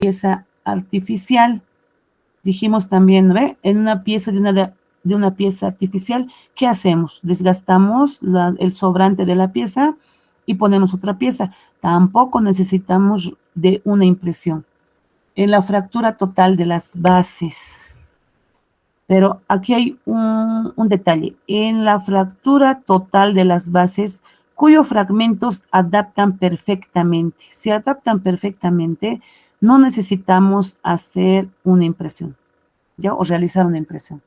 pieza artificial. Dijimos también, ¿ve? En una pieza de una pieza artificial, ¿qué hacemos? Desgastamos el sobrante de la pieza y ponemos otra pieza. Tampoco necesitamos de una impresión. En la fractura total de las bases. Pero aquí hay un detalle. En la fractura total de las bases, cuyos fragmentos adaptan perfectamente. Se adaptan perfectamente, no necesitamos hacer una impresión, ¿ya? O realizar una impresión.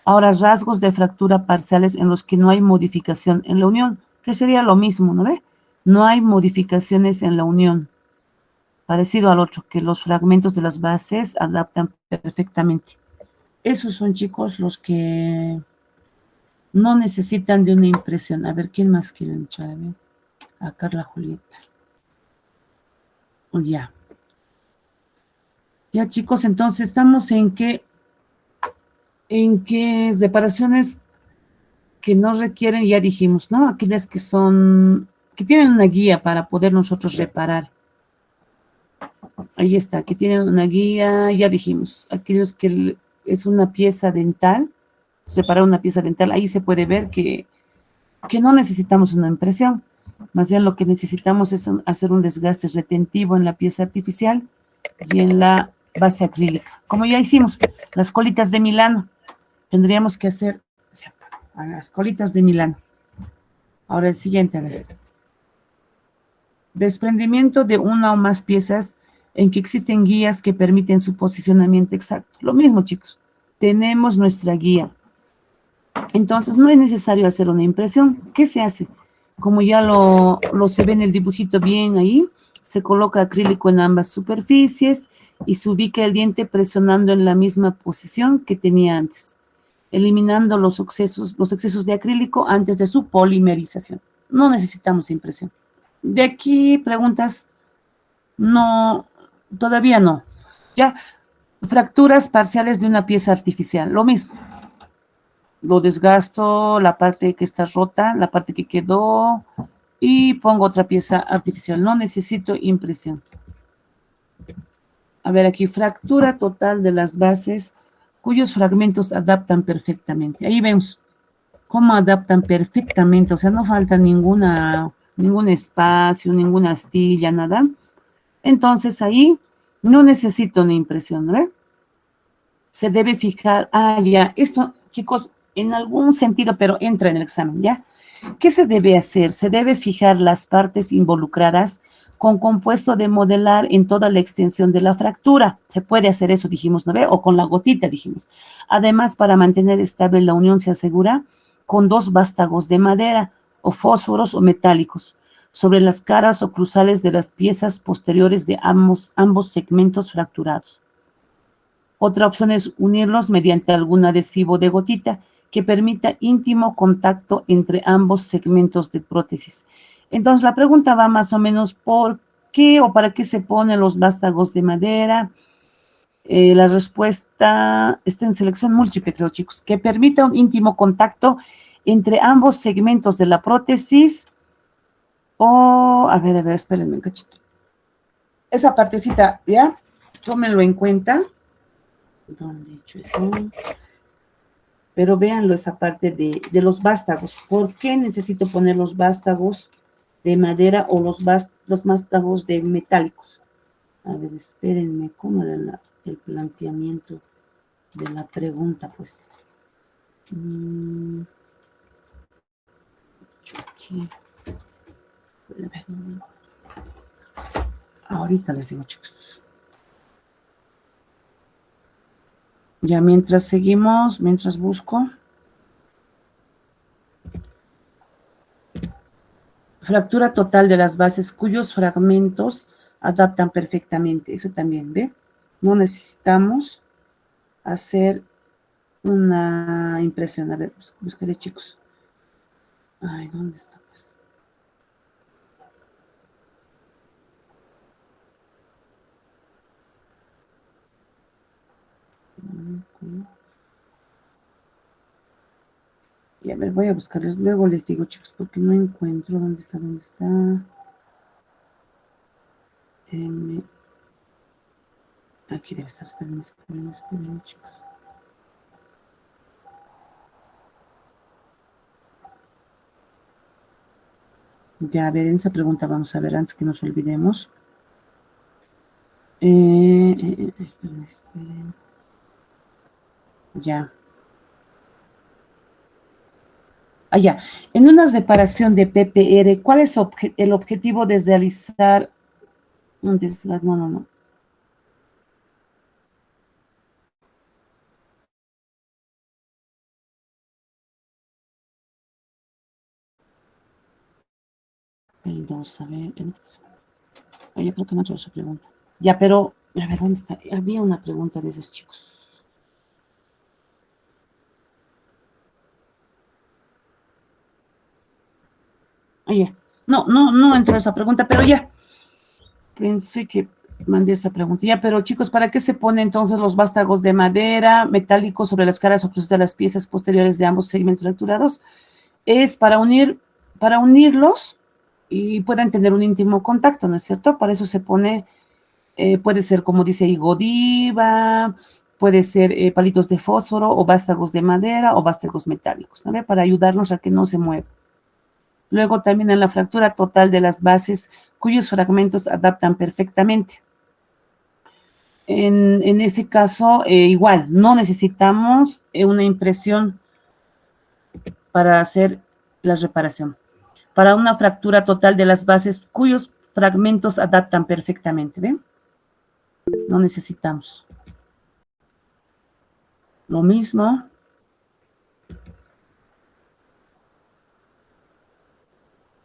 Ahora, rasgos de fractura parciales en los que no hay modificación en la unión, que sería lo mismo, ¿no ve? No hay modificaciones en la unión. Parecido al otro, que los fragmentos de las bases adaptan perfectamente. Esos son, chicos, los que no necesitan de una impresión. A ver, ¿quién más quiere entrar? A ver. A Carla Julieta. Ya. Ya, chicos, entonces estamos en que separaciones que no requieren, ya dijimos, ¿no? Aquellas que tienen una guía para poder nosotros reparar. Ahí está, que tienen una guía, ya dijimos, aquellos que es una pieza dental, separar una pieza dental, ahí se puede ver que no necesitamos una impresión, más bien lo que necesitamos es hacer un desgaste retentivo en la pieza artificial y en la base acrílica. Como ya hicimos, las colitas de Milano, tendríamos que hacer las colitas de Milano. Ahora el siguiente, a ver. Desprendimiento de una o más piezas en que existen guías que permiten su posicionamiento exacto. Lo mismo, chicos, tenemos nuestra guía. Entonces, no es necesario hacer una impresión. ¿Qué se hace? Como ya lo se ve en el dibujito bien ahí, se coloca acrílico en ambas superficies y se ubica el diente presionando en la misma posición que tenía antes, eliminando los excesos de acrílico antes de su polimerización. No necesitamos impresión. De aquí, preguntas, no, todavía no. Ya, fracturas parciales de una pieza artificial, lo mismo. Lo desgasto, la parte que está rota, la parte que quedó, y pongo otra pieza artificial. No necesito impresión. A ver, aquí, fractura total de las bases, cuyos fragmentos adaptan perfectamente. Ahí vemos cómo adaptan perfectamente, o sea, no falta ningún espacio, ninguna astilla, nada. Entonces, ahí no necesito una impresión, ¿no? Se debe fijar, ya, esto, chicos, en algún sentido, pero entra en el examen, ¿ya? ¿Qué se debe hacer? Se debe fijar las partes involucradas con compuesto de modelar en toda la extensión de la fractura. Se puede hacer eso, dijimos, ¿no ve? O con la gotita, dijimos. Además, para mantener estable la unión se asegura con 2 vástagos de madera o fósforos o metálicos sobre las caras o cruzales de las piezas posteriores de ambos segmentos fracturados. Otra opción es unirlos mediante algún adhesivo de gotita que permita íntimo contacto entre ambos segmentos de prótesis. Entonces, la pregunta va más o menos por qué o para qué se ponen los vástagos de madera. La respuesta está en selección múltiple, creo, chicos, que permita un íntimo contacto entre ambos segmentos de la prótesis. A ver, espérenme un cachito. Esa partecita, ¿ya? Tómenlo en cuenta. ¿Dónde he hecho eso? Pero véanlo, esa parte de los vástagos. ¿Por qué necesito poner los vástagos de madera o los vástagos de metálicos? A ver, espérenme, ¿cómo era el planteamiento de la pregunta? Pues, aquí. Ahorita les digo, chicos. Ya mientras seguimos, mientras busco. Fractura total de las bases cuyos fragmentos adaptan perfectamente. Eso también, ¿ve? No necesitamos hacer una impresión. A ver, buscaré, chicos. Ay, ¿dónde está? Pues? Y a ver, voy a buscarles. Luego les digo, chicos, porque no encuentro. ¿Dónde está? Aquí debe estar, esperen, chicos. Ya, a ver, en esa pregunta vamos a ver antes que nos olvidemos. Esperen. Ya. Ya. En una reparación de PPR, ¿cuál es el objetivo de realizar un desgaste? No. El 2, a ver. Yo creo que no he hecho esa pregunta. Ya, pero, a ver, ¿dónde está? Había una pregunta de esos chicos. Ya. No entró esa pregunta, pero ya. Pensé que mandé esa pregunta. Ya, pero chicos, ¿para qué se ponen entonces los vástagos de madera metálicos sobre las caras o cruces de las piezas posteriores de ambos segmentos fracturados? Es para unirlos y puedan tener un íntimo contacto, ¿no es cierto? Para eso se pone, puede ser como dice ahí, godiva, puede ser palitos de fósforo o vástagos de madera o vástagos metálicos, ¿no? Para ayudarnos a que no se mueva. Luego también en la fractura total de las bases cuyos fragmentos adaptan perfectamente. En ese caso, igual, no necesitamos una impresión para hacer la reparación. Para una fractura total de las bases cuyos fragmentos adaptan perfectamente, ¿ven? No necesitamos. Lo mismo.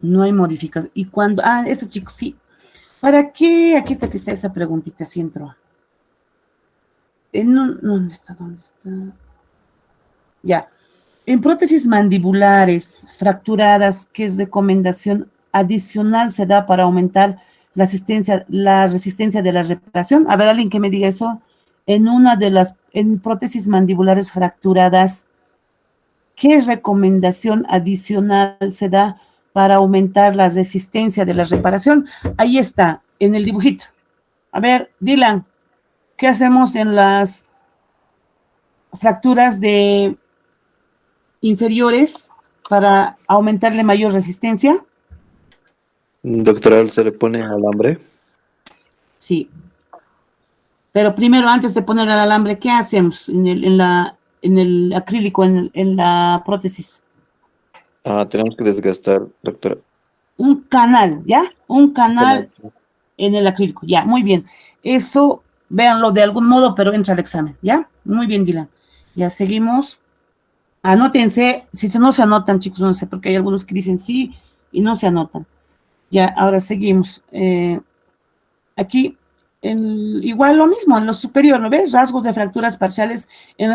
No hay modificación. Y cuando, eso chicos, sí. ¿Para qué? Aquí está esta preguntita, sí entró. ¿Dónde está? Ya. En prótesis mandibulares fracturadas, ¿qué recomendación adicional se da para aumentar la resistencia de la reparación? A ver, alguien que me diga eso. En prótesis mandibulares fracturadas, ¿qué recomendación adicional se da para aumentar la resistencia de la reparación? Ahí está, en el dibujito. A ver, Dylan, ¿qué hacemos en las fracturas de inferiores para aumentarle mayor resistencia? Doctoral, ¿se le pone alambre? Sí. Pero primero, antes de poner el alambre, ¿qué hacemos en el acrílico, en la prótesis? Tenemos que desgastar, doctora. Un canal, ¿ya? Un canal Canal. en el acrílico, ya, muy bien. Eso, véanlo de algún modo, pero entra al examen, ¿ya? Muy bien, Dylan. Ya seguimos. Anótense, si no se anotan, chicos, no sé, porque hay algunos que dicen sí y no se anotan. Ya, ahora seguimos. Aquí, igual lo mismo, en lo superior, ¿no ves? Rasgos de fracturas parciales en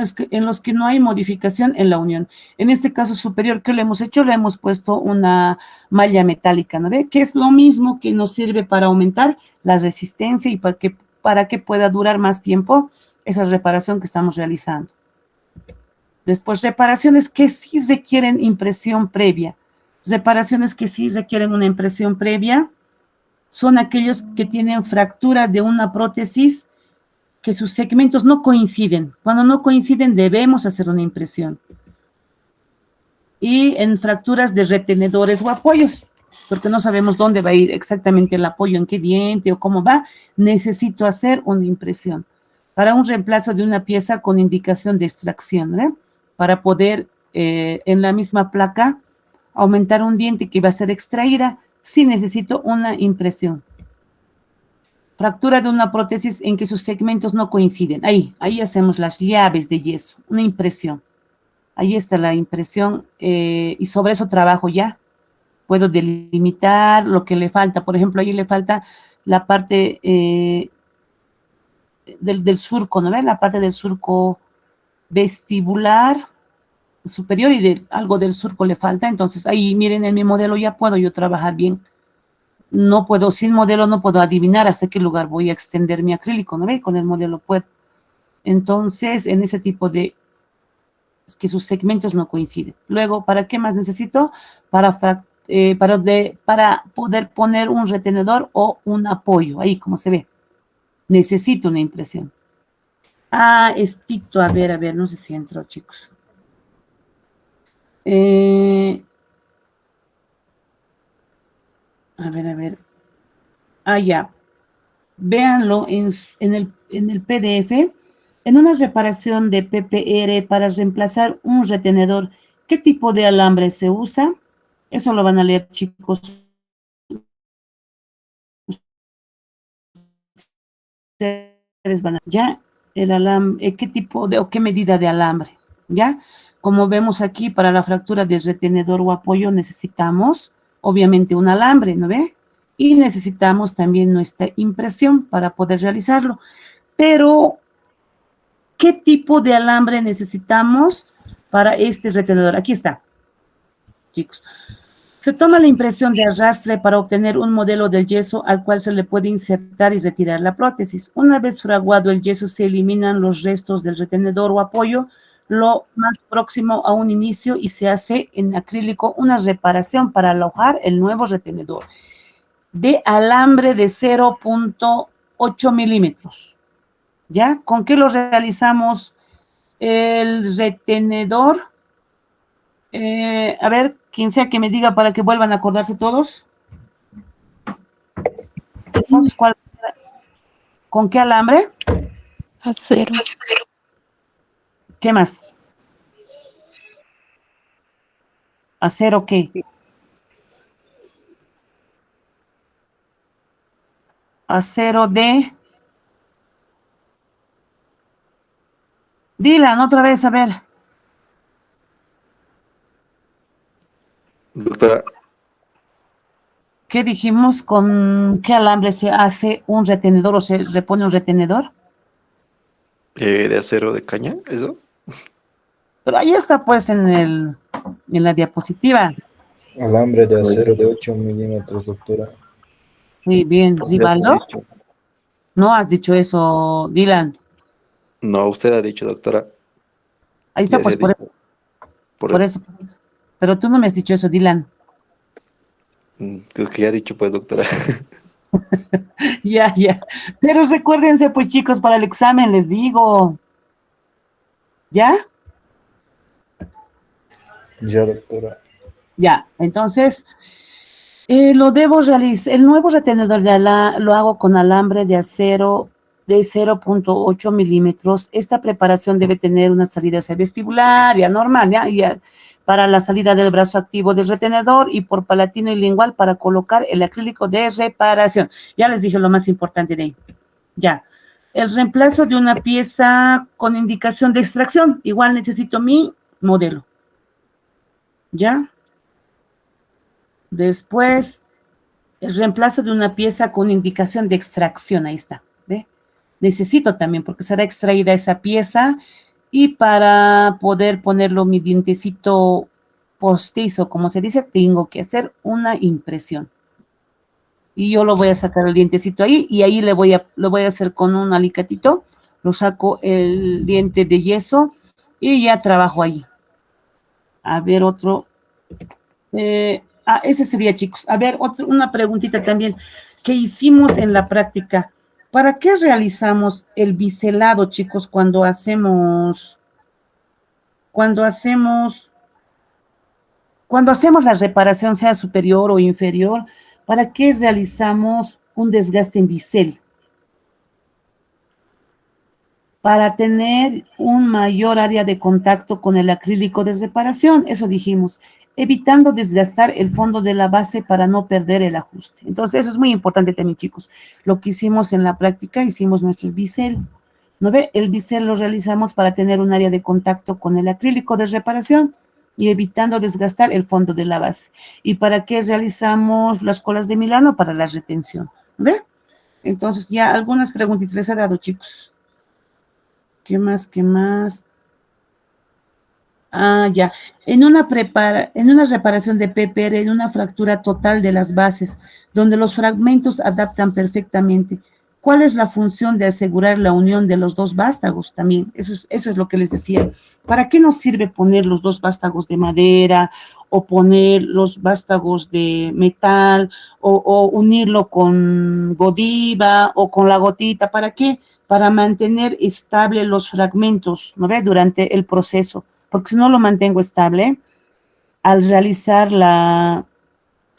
los que no hay modificación en la unión. En este caso superior, ¿qué le hemos hecho? Le hemos puesto una malla metálica, ¿no ve? Que es lo mismo que nos sirve para aumentar la resistencia y para que pueda durar más tiempo esa reparación que estamos realizando. Después, reparaciones que sí requieren impresión previa. Reparaciones que sí requieren una impresión previa son aquellos que tienen fractura de una prótesis que sus segmentos no coinciden. Cuando no coinciden debemos hacer una impresión. Y en fracturas de retenedores o apoyos, porque no sabemos dónde va a ir exactamente el apoyo, en qué diente o cómo va, necesito hacer una impresión para un reemplazo de una pieza con indicación de extracción, ¿eh? Para poder en la misma placa aumentar un diente que va a ser extraída, sí necesito una impresión. Fractura de una prótesis en que sus segmentos no coinciden. Ahí hacemos las llaves de yeso, una impresión. Ahí está la impresión y sobre eso trabajo ya. Puedo delimitar lo que le falta. Por ejemplo, ahí le falta la parte del surco, ¿no ven? La parte del surco vestibular superior y algo del surco le falta. Entonces, ahí miren en mi modelo ya puedo yo trabajar bien. No puedo, sin modelo no puedo adivinar hasta qué lugar voy a extender mi acrílico, ¿no ve? Con el modelo puedo. Entonces, en ese tipo de que sus segmentos no coinciden. Luego, ¿para qué más necesito? Para poder poner un retenedor o un apoyo, ahí como se ve. Necesito una impresión. Ah, Tito, a ver, no sé si entró, chicos. A ver. Ah, ya. Véanlo en el PDF. En una reparación de PPR para reemplazar un retenedor, ¿qué tipo de alambre se usa? Eso lo van a leer, chicos. Ustedes van a, ya, el alambre, qué tipo de o qué medida de alambre, ¿ya? Como vemos aquí, para la fractura de retenedor o apoyo necesitamos, obviamente, un alambre, ¿no ve? Y necesitamos también nuestra impresión para poder realizarlo. Pero, ¿qué tipo de alambre necesitamos para este retenedor? Aquí está, chicos. Se toma la impresión de arrastre para obtener un modelo del yeso al cual se le puede insertar y retirar la prótesis. Una vez fraguado el yeso, se eliminan los restos del retenedor o apoyo, lo más próximo a un inicio, y se hace en acrílico una reparación para alojar el nuevo retenedor de alambre de 0.8 milímetros. ¿Ya? ¿Con qué lo realizamos el retenedor? A ver, quien sea que me diga para que vuelvan a acordarse todos. ¿Con qué alambre? Acero. ¿Qué más? ¿Acero qué? Acero de... Dylan, otra vez, a ver. Doctora, ¿Qué dijimos? ¿Con qué alambre se hace un retenedor o se repone un retenedor? de acero de caña, ¿eso? Pero ahí está, pues, en la diapositiva. Alambre de acero de 8 milímetros, doctora. Muy bien, Ya Rivaldo. te he dicho. No has dicho eso, Dylan. No, usted ha dicho, doctora. Ahí está, Ya pues, se ha por dicho. eso. Por Por eso. eso. Pero tú no me has dicho eso, Dylan. Es que ya ha dicho, pues, doctora. Ya. Pero recuérdense, pues, chicos, para el examen les digo. ¿Ya? Ya, doctora. Ya. Entonces, lo debo realizar. El nuevo retenedor lo hago con alambre de acero de 0.8 milímetros. Esta preparación debe tener una salida vestibular, ya normal, ya, para la salida del brazo activo del retenedor, y por palatino y lingual para colocar el acrílico de reparación. Ya les dije lo más importante de ahí. Ya. El reemplazo de una pieza con indicación de extracción. Igual necesito mi modelo. ¿Ya? Después, el reemplazo de una pieza con indicación de extracción. Ahí está. ¿Ve? Necesito también, porque será extraída esa pieza, y para poder ponerlo mi dientecito postizo, como se dice, tengo que hacer una impresión. Y yo lo voy a sacar el dientecito ahí, y ahí lo voy a hacer con un alicatito, lo saco el diente de yeso y ya trabajo ahí. A ver, otro. Ese sería, chicos. A ver, una preguntita también que hicimos en la práctica. ¿Para qué realizamos el biselado, chicos, cuando hacemos la reparación, sea superior o inferior? ¿Para qué realizamos un desgaste en bisel? Para tener un mayor área de contacto con el acrílico de reparación, eso dijimos, evitando desgastar el fondo de la base para no perder el ajuste. Entonces, eso es muy importante también, chicos. Lo que hicimos en la práctica, hicimos nuestros bisel. ¿No ve? El bisel lo realizamos para tener un área de contacto con el acrílico de reparación y evitando desgastar el fondo de la base. ¿Y para qué realizamos las colas de Milano? Para la retención. ¿Ve? Entonces, ya algunas preguntitas les he dado, chicos. ¿Qué más? Ya. En una reparación de PPR, en una fractura total de las bases, donde los fragmentos adaptan perfectamente, ¿cuál es la función de asegurar la unión de los dos vástagos? También, eso es lo que les decía. ¿Para qué nos sirve poner los dos vástagos de madera, o poner los vástagos de metal, o unirlo con Godiva o con la gotita? ¿Para qué? para mantener estable los fragmentos, ¿no ve? Durante el proceso, porque si no lo mantengo estable, al realizar la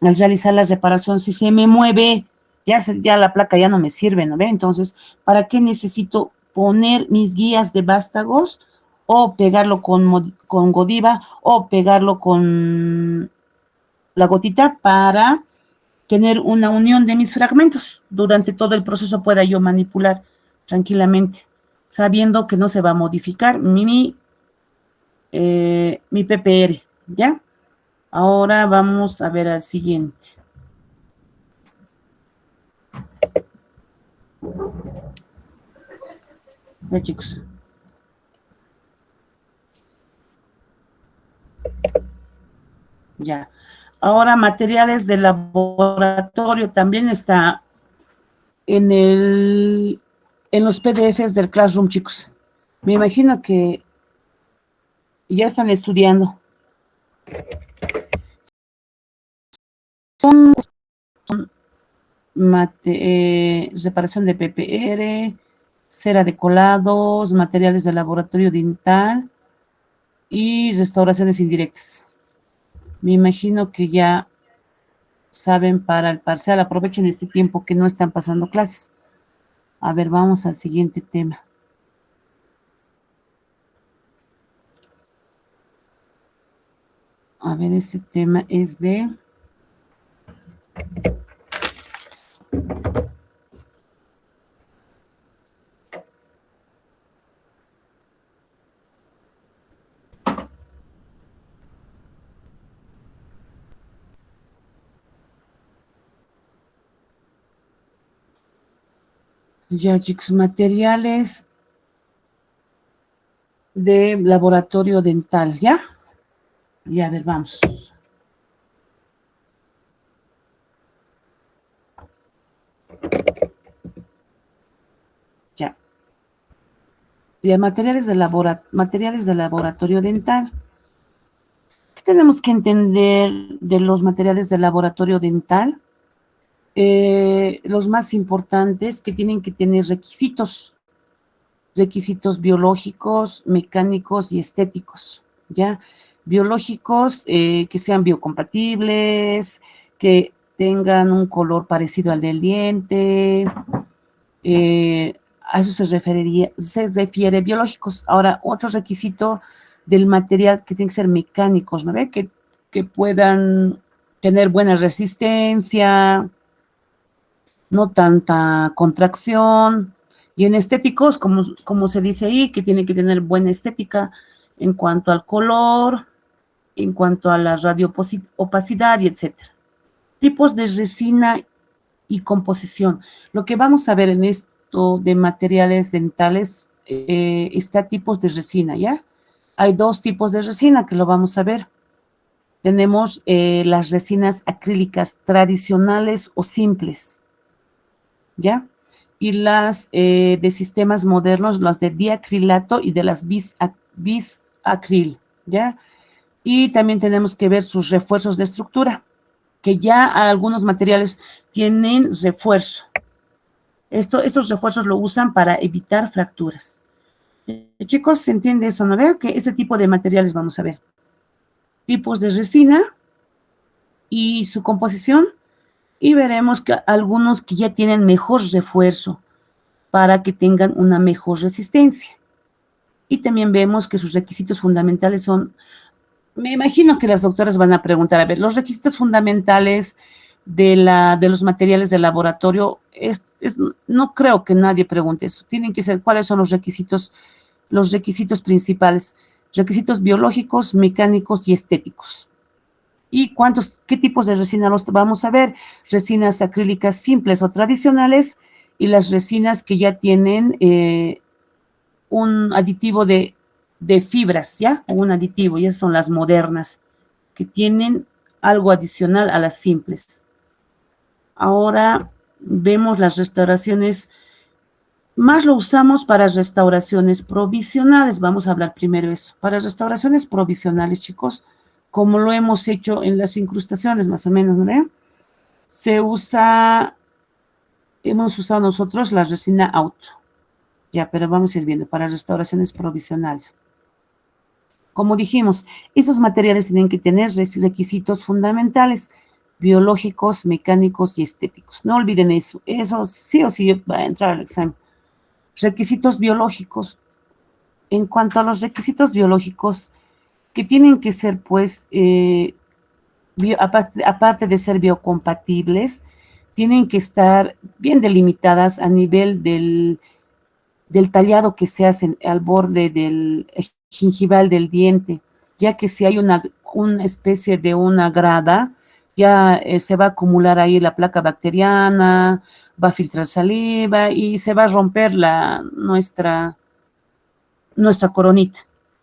reparación, si se me mueve, ya la placa ya no me sirve, ¿no ve? Entonces, ¿para qué necesito poner mis guías de vástagos o pegarlo con Godiva o pegarlo con la gotita para tener una unión de mis fragmentos? Durante todo el proceso pueda yo manipular tranquilamente, sabiendo que no se va a modificar mi PPR, ¿ya? Ahora vamos a ver al siguiente. Ya, chicos. Ya. Ahora, materiales de laboratorio también está en los PDFs del Classroom, chicos. Me imagino que ya están estudiando. Son reparación de PPR, cera de colados, materiales de laboratorio dental y restauraciones indirectas. Me imagino que ya saben para el parcial. Aprovechen este tiempo que no están pasando clases. A ver, vamos al siguiente tema. A ver, este tema es de... Ya, chicos, materiales de laboratorio dental, ¿ya? Ya, a ver, vamos. Ya. Ya, materiales de laboratorio dental. ¿Qué tenemos que entender de los materiales de laboratorio dental? Los más importantes, que tienen que tener requisitos biológicos, mecánicos y estéticos, ¿ya? Biológicos, que sean biocompatibles, que tengan un color parecido al del diente, a eso se refiere biológicos. Ahora, otro requisito del material que tiene que ser mecánicos, ¿no ve? Que puedan tener buena resistencia, no tanta contracción, y en estéticos, como se dice ahí, que tiene que tener buena estética en cuanto al color, en cuanto a la radioopacidad y etcétera. Tipos de resina y composición. Lo que vamos a ver en esto de materiales dentales está tipos de resina, ¿ya? Hay dos tipos de resina que lo vamos a ver. Tenemos las resinas acrílicas tradicionales o simples, ¿ya? Y las de sistemas modernos, las de diacrilato y de las bisacril, ¿ya? Y también tenemos que ver sus refuerzos de estructura, que ya algunos materiales tienen refuerzo. Estos refuerzos lo usan para evitar fracturas. Chicos, ¿se entiende eso? ¿No veo? Que ese tipo de materiales vamos a ver. Tipos de resina y su composición, y veremos que algunos que ya tienen mejor refuerzo para que tengan una mejor resistencia. Y también vemos que sus requisitos fundamentales son, me imagino que las doctoras van a preguntar, a ver, los requisitos fundamentales de los materiales de laboratorio, no creo que nadie pregunte eso. Tienen que ser cuáles son los requisitos principales, requisitos biológicos, mecánicos y estéticos. ¿Y qué tipos de resina los vamos a ver? Resinas acrílicas simples o tradicionales y las resinas que ya tienen un aditivo de fibras, ¿ya? O un aditivo, y esas son las modernas, que tienen algo adicional a las simples. Ahora vemos las restauraciones, más lo usamos para restauraciones provisionales. Vamos a hablar primero de eso. Para restauraciones provisionales, chicos, como lo hemos hecho en las incrustaciones, más o menos, ¿no? Hemos usado nosotros la resina auto. Ya, pero vamos a ir viendo para restauraciones provisionales. Como dijimos, esos materiales tienen que tener requisitos fundamentales, biológicos, mecánicos y estéticos. No olviden eso. Eso sí o sí va a entrar al examen. Requisitos biológicos. En cuanto a los requisitos biológicos, que tienen que ser, pues, aparte de ser biocompatibles, tienen que estar bien delimitadas a nivel del tallado que se hace al borde del gingival del diente, ya que si hay una especie de una grada, ya se va a acumular ahí la placa bacteriana, va a filtrar saliva y se va a romper nuestra coronita.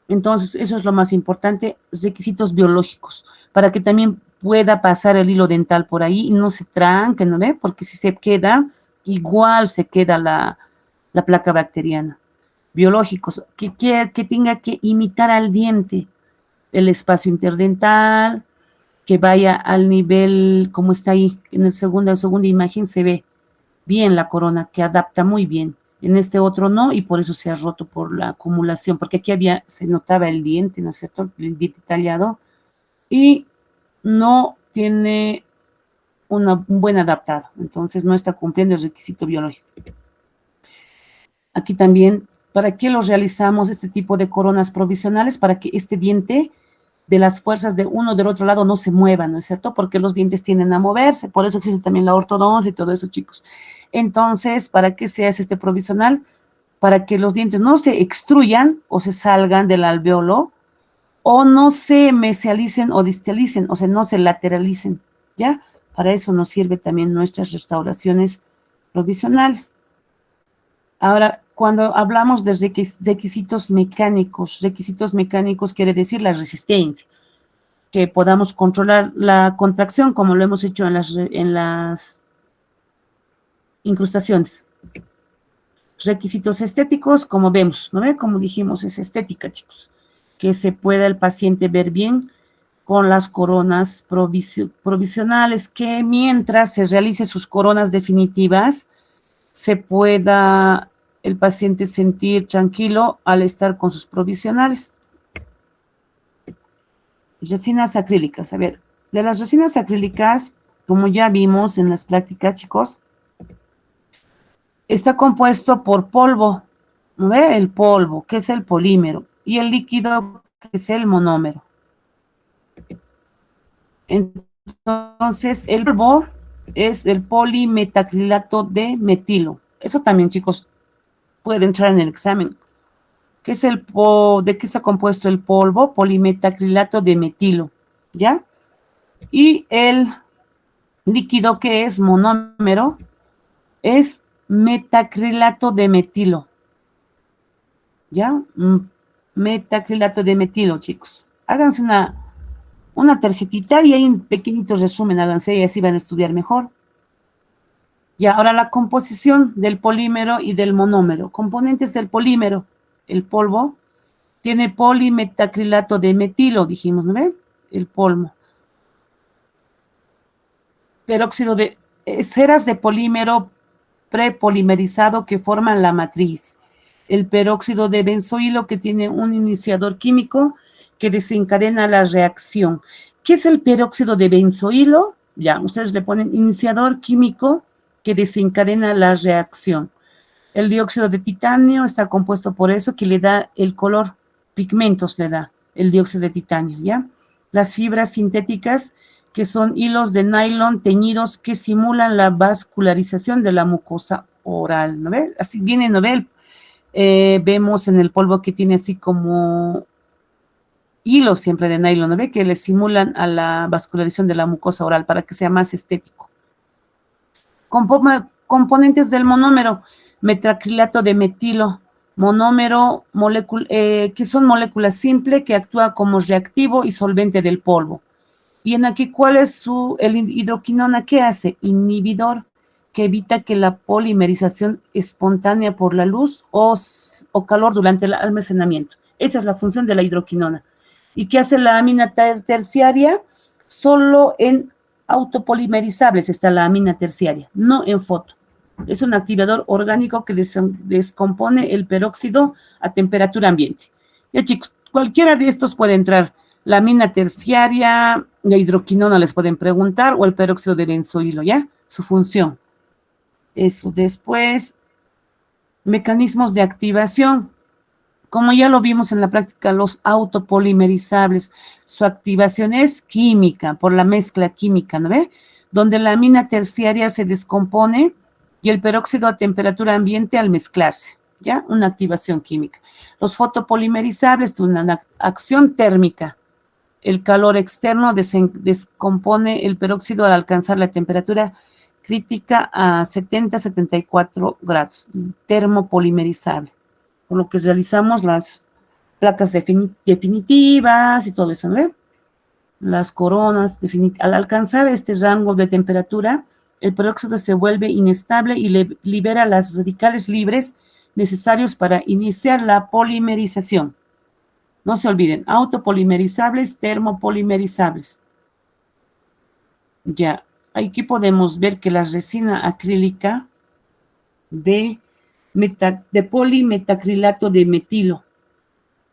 Entonces, eso es lo más importante, requisitos biológicos, para que también pueda pasar el hilo dental por ahí y no se tranque, ¿no ve? Porque si se queda, igual se queda la placa bacteriana. Biológicos, que tenga que imitar al diente el espacio interdental, que vaya al nivel, como está ahí, en la segunda imagen se ve bien la corona, que adapta muy bien. En este otro no, y por eso se ha roto por la acumulación, porque aquí se notaba el diente, ¿no es cierto? El diente tallado, y no tiene un buen adaptado, entonces no está cumpliendo el requisito biológico. Aquí también, ¿para qué los realizamos este tipo de coronas provisionales? Para que este diente de las fuerzas de uno del otro lado no se muevan, ¿no es cierto? Porque los dientes tienden a moverse, por eso existe también la ortodoncia y todo eso, chicos. Entonces, ¿para qué se hace este provisional? Para que los dientes no se extruyan o se salgan del alveolo, o no se mesialicen o distalicen, o sea, no se lateralicen, ¿ya? Para eso nos sirve también nuestras restauraciones provisionales. Ahora, cuando hablamos de requisitos mecánicos quiere decir la resistencia, que podamos controlar la contracción como lo hemos hecho en las incrustaciones. Requisitos estéticos, como vemos, ¿no ve? Como dijimos, es estética, chicos, que se pueda el paciente ver bien con las coronas provisionales, que mientras se realice sus coronas definitivas, se pueda el paciente sentir tranquilo al estar con sus provisionales. Resinas acrílicas. A ver, de las resinas acrílicas, como ya vimos en las prácticas, chicos, está compuesto por polvo, ¿no ve? El polvo, que es el polímero, y el líquido, que es el monómero. Entonces, el polvo es el polimetacrilato de metilo. Eso también, chicos, puede entrar en el examen. ¿Qué es ¿De qué está compuesto el polvo? Polimetacrilato de metilo, ¿ya? Y el líquido, que es monómero, es metacrilato de metilo, ¿ya? Metacrilato de metilo, chicos. Háganse una tarjetita y hay un pequeñito resumen, háganse y así van a estudiar mejor. Y ahora la composición del polímero y del monómero. Componentes del polímero. El polvo tiene polimetacrilato de metilo, dijimos, ¿no ven? El polvo. Peróxido de ceras de polímero prepolimerizado que forman la matriz. El peróxido de benzoilo, que tiene un iniciador químico que desencadena la reacción. ¿Qué es el peróxido de benzoilo? Ya, ustedes le ponen iniciador químico que desencadena la reacción. El dióxido de titanio está compuesto por eso, que le da el color, pigmentos le da el dióxido de titanio, ¿ya? Las fibras sintéticas, que son hilos de nylon teñidos que simulan la vascularización de la mucosa oral, ¿no ve? Así viene, ¿no ve? Vemos en el polvo que tiene así como hilos siempre de nylon, ¿no ve? Que le simulan a la vascularización de la mucosa oral para que sea más estético. Componentes del monómero: metacrilato de metilo, monómero, que son moléculas simples que actúa como reactivo y solvente del polvo. Y en aquí, ¿cuál es el hidroquinona? ¿Qué hace? Inhibidor, que evita que la polimerización espontánea por la luz o calor durante el almacenamiento. Esa es la función de la hidroquinona. ¿Y qué hace la amina terciaria? Solo en autopolimerizables está la amina terciaria, no en foto. Es un activador orgánico que descompone el peróxido a temperatura ambiente. Ya chicos, cualquiera de estos puede entrar. La amina terciaria, la hidroquinona les pueden preguntar, o el peróxido de benzoilo, ¿ya? Su función. Eso. Después, mecanismos de activación. Como ya lo vimos en la práctica, los autopolimerizables, su activación es química, por la mezcla química, ¿no ve? Donde la amina terciaria se descompone y el peróxido a temperatura ambiente al mezclarse, ¿ya? Una activación química. Los fotopolimerizables, una acción térmica. El calor externo descompone el peróxido al alcanzar la temperatura crítica a 70-74 grados, termopolimerizable. Por lo que realizamos las placas definitivas y todo eso, ¿no? Las coronas, al alcanzar este rango de temperatura, el peróxido se vuelve inestable y libera las radicales libres necesarios para iniciar la polimerización. No se olviden, autopolimerizables, termopolimerizables. Ya, aquí podemos ver que la resina acrílica de polimetacrilato de metilo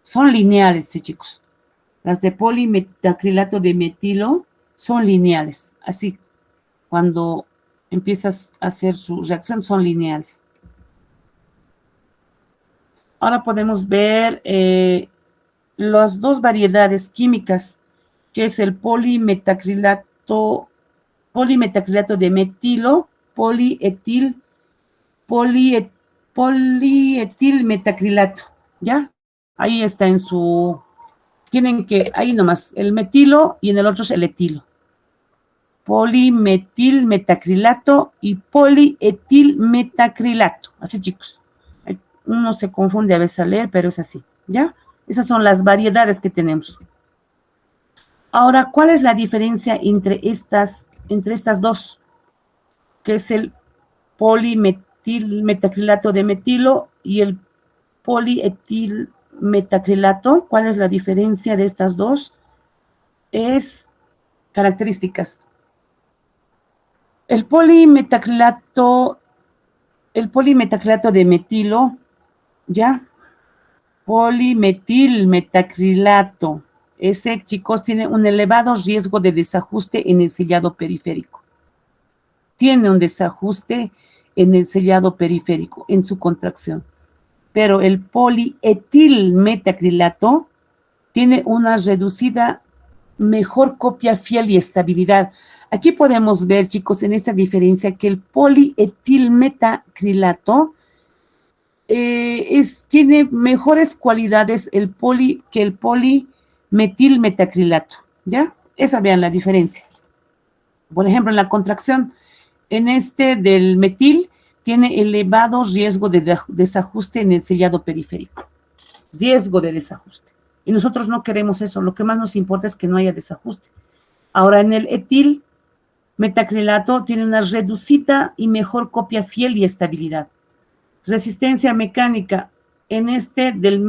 son lineales, ¿sí, chicos? Las de polimetacrilato de metilo son lineales. Así, cuando empiezas a hacer su reacción, son lineales. Ahora podemos ver las dos variedades químicas, que es el polimetacrilato de metilo, polietilmetacrilato, ¿ya? Ahí está en su, tienen que, ahí nomás, el metilo y en el otro es el etilo. Polimetilmetacrilato y polietilmetacrilato, así chicos. Uno se confunde a veces al leer, pero es así, ¿ya? Esas son las variedades que tenemos. Ahora, ¿cuál es la diferencia entre estas dos? Que es el polimetilmetacrilato de metilo y el polietilmetacrilato. ¿Cuál es la diferencia de estas dos? Es características. El polimetacrilato de metilo, ¿ya? Polimetilmetacrilato. Ese, chicos, tiene un elevado riesgo de desajuste en el sellado periférico. Tiene un desajuste en el sellado periférico, en su contracción. Pero el polietilmetacrilato tiene una reducida mejor copia fiel y estabilidad. Aquí podemos ver, chicos, en esta diferencia que el polietilmetacrilato tiene mejores cualidades que el polimetilmetacrilato, ¿ya? Esa, vean la diferencia. Por ejemplo, en la contracción, en este del metil, tiene elevado riesgo de desajuste en el sellado periférico. Riesgo de desajuste. Y nosotros no queremos eso. Lo que más nos importa es que no haya desajuste. Ahora, en el etil metacrilato tiene una reducida y mejor copia fiel y estabilidad. Resistencia mecánica. En este del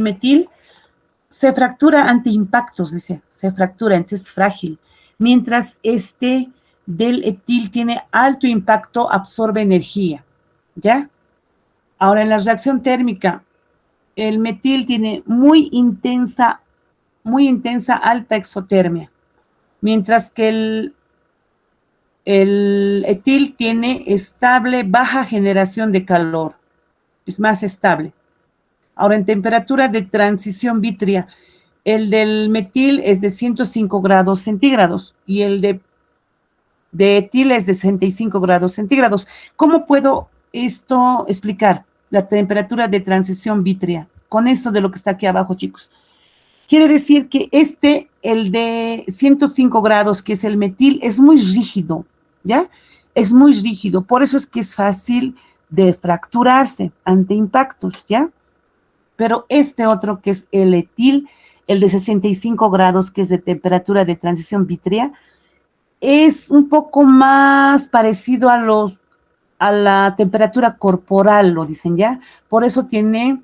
metil se fractura ante impactos, dice. Se fractura, entonces es frágil. Mientras este del etil tiene alto impacto, absorbe energía, ¿ya? Ahora, en la reacción térmica, el metil tiene muy intensa alta exotermia, mientras que el etil tiene estable, baja generación de calor, es más estable. Ahora, en temperatura de transición vítrea, el del metil es de 105 grados centígrados y el de etil es de 65 grados centígrados. ¿Cómo puedo esto explicar? La temperatura de transición vítrea. Con esto de lo que está aquí abajo, chicos. Quiere decir que el de 105 grados, que es el metil, es muy rígido, ¿ya? Es muy rígido. Por eso es que es fácil de fracturarse ante impactos, ¿ya? Pero este otro, que es el etil, el de 65 grados, que es de temperatura de transición vítrea, es un poco más parecido a la temperatura corporal, lo dicen ya. Por eso tiene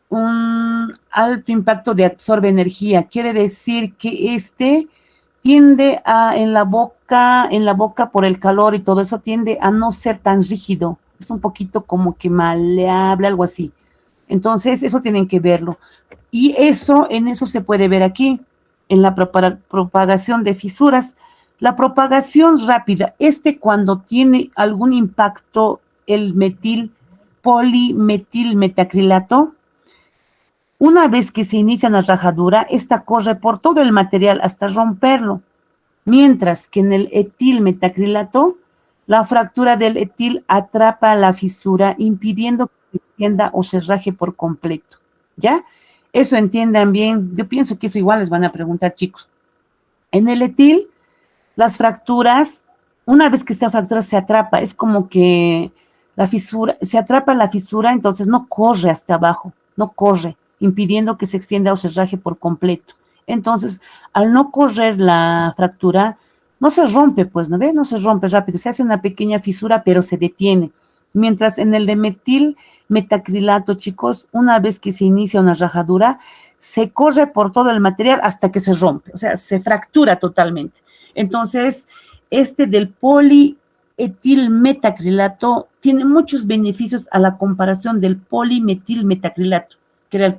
un alto impacto de absorbe energía. Quiere decir que tiende a, en la boca por el calor y todo eso, tiende a no ser tan rígido. Es un poquito como que maleable, algo así. Entonces, eso tienen que verlo. Y en eso se puede ver aquí, en la propagación de fisuras. La propagación rápida, cuando tiene algún impacto el polimetilmetacrilato, una vez que se inicia la rajadura, esta corre por todo el material hasta romperlo, mientras que en el etilmetacrilato, la fractura del etil atrapa la fisura, impidiendo que se extienda o se raje por completo, ¿ya? Eso entiendan bien, yo pienso que eso igual les van a preguntar, chicos. En el etil, las fracturas, una vez que esta fractura se atrapa, es como que la fisura, se atrapa la fisura, entonces no corre hasta abajo, no corre, impidiendo que se extienda o se raje por completo. Entonces, al no correr la fractura, no se rompe, pues, ¿no ve? No se rompe rápido, se hace una pequeña fisura, pero se detiene. Mientras en el de metilmetacrilato, chicos, una vez que se inicia una rajadura, se corre por todo el material hasta que se rompe, o sea, se fractura totalmente. Entonces, del polietilmetacrilato tiene muchos beneficios a la comparación del polimetilmetacrilato, que era el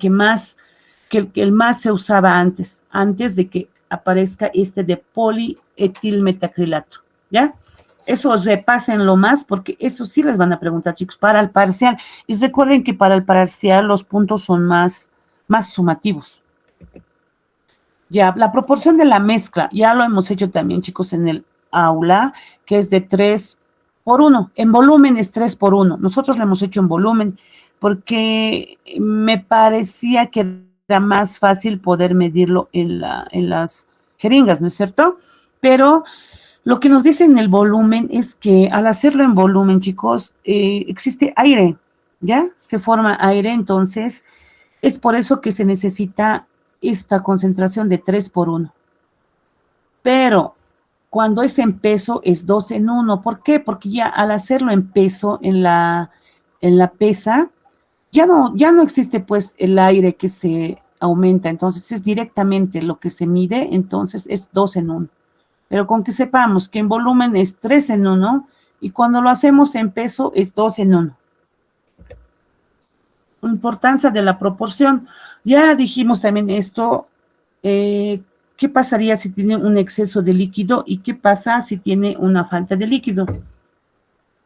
más se usaba antes de que aparezca de polietilmetacrilato, ¿ya? Eso repásenlo más, porque eso sí les van a preguntar, chicos, para el parcial. Y recuerden que para el parcial los puntos son más sumativos. Ya, la proporción de la mezcla, ya lo hemos hecho también, chicos, en el aula, que es de 3:1. En volumen es 3:1. Nosotros lo hemos hecho en volumen porque me parecía que era más fácil poder medirlo en las jeringas, ¿no es cierto? Pero lo que nos dice en el volumen es que al hacerlo en volumen, chicos, existe aire, ¿ya? Se forma aire, entonces es por eso que se necesita esta concentración de 3:1. Pero cuando es en peso es 2:1. ¿Por qué? Porque ya al hacerlo en peso, en la pesa, ya no existe pues el aire que se aumenta, entonces es directamente lo que se mide, entonces es 2:1. Pero con que sepamos que en volumen es 3:1 y cuando lo hacemos en peso es 2:1. Importancia de la proporción. Ya dijimos también esto, ¿qué pasaría si tiene un exceso de líquido y qué pasa si tiene una falta de líquido?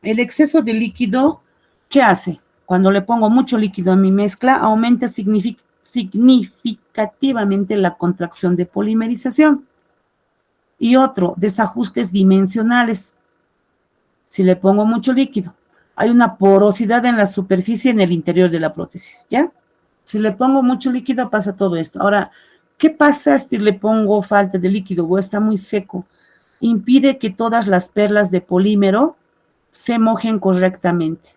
El exceso de líquido, ¿qué hace? Cuando le pongo mucho líquido a mi mezcla, aumenta significativamente la contracción de polimerización. Y otro, desajustes dimensionales. Si le pongo mucho líquido, hay una porosidad en la superficie en el interior de la prótesis, ¿ya? Si le pongo mucho líquido pasa todo esto. Ahora, ¿qué pasa si le pongo falta de líquido o está muy seco? Impide que todas las perlas de polímero se mojen correctamente.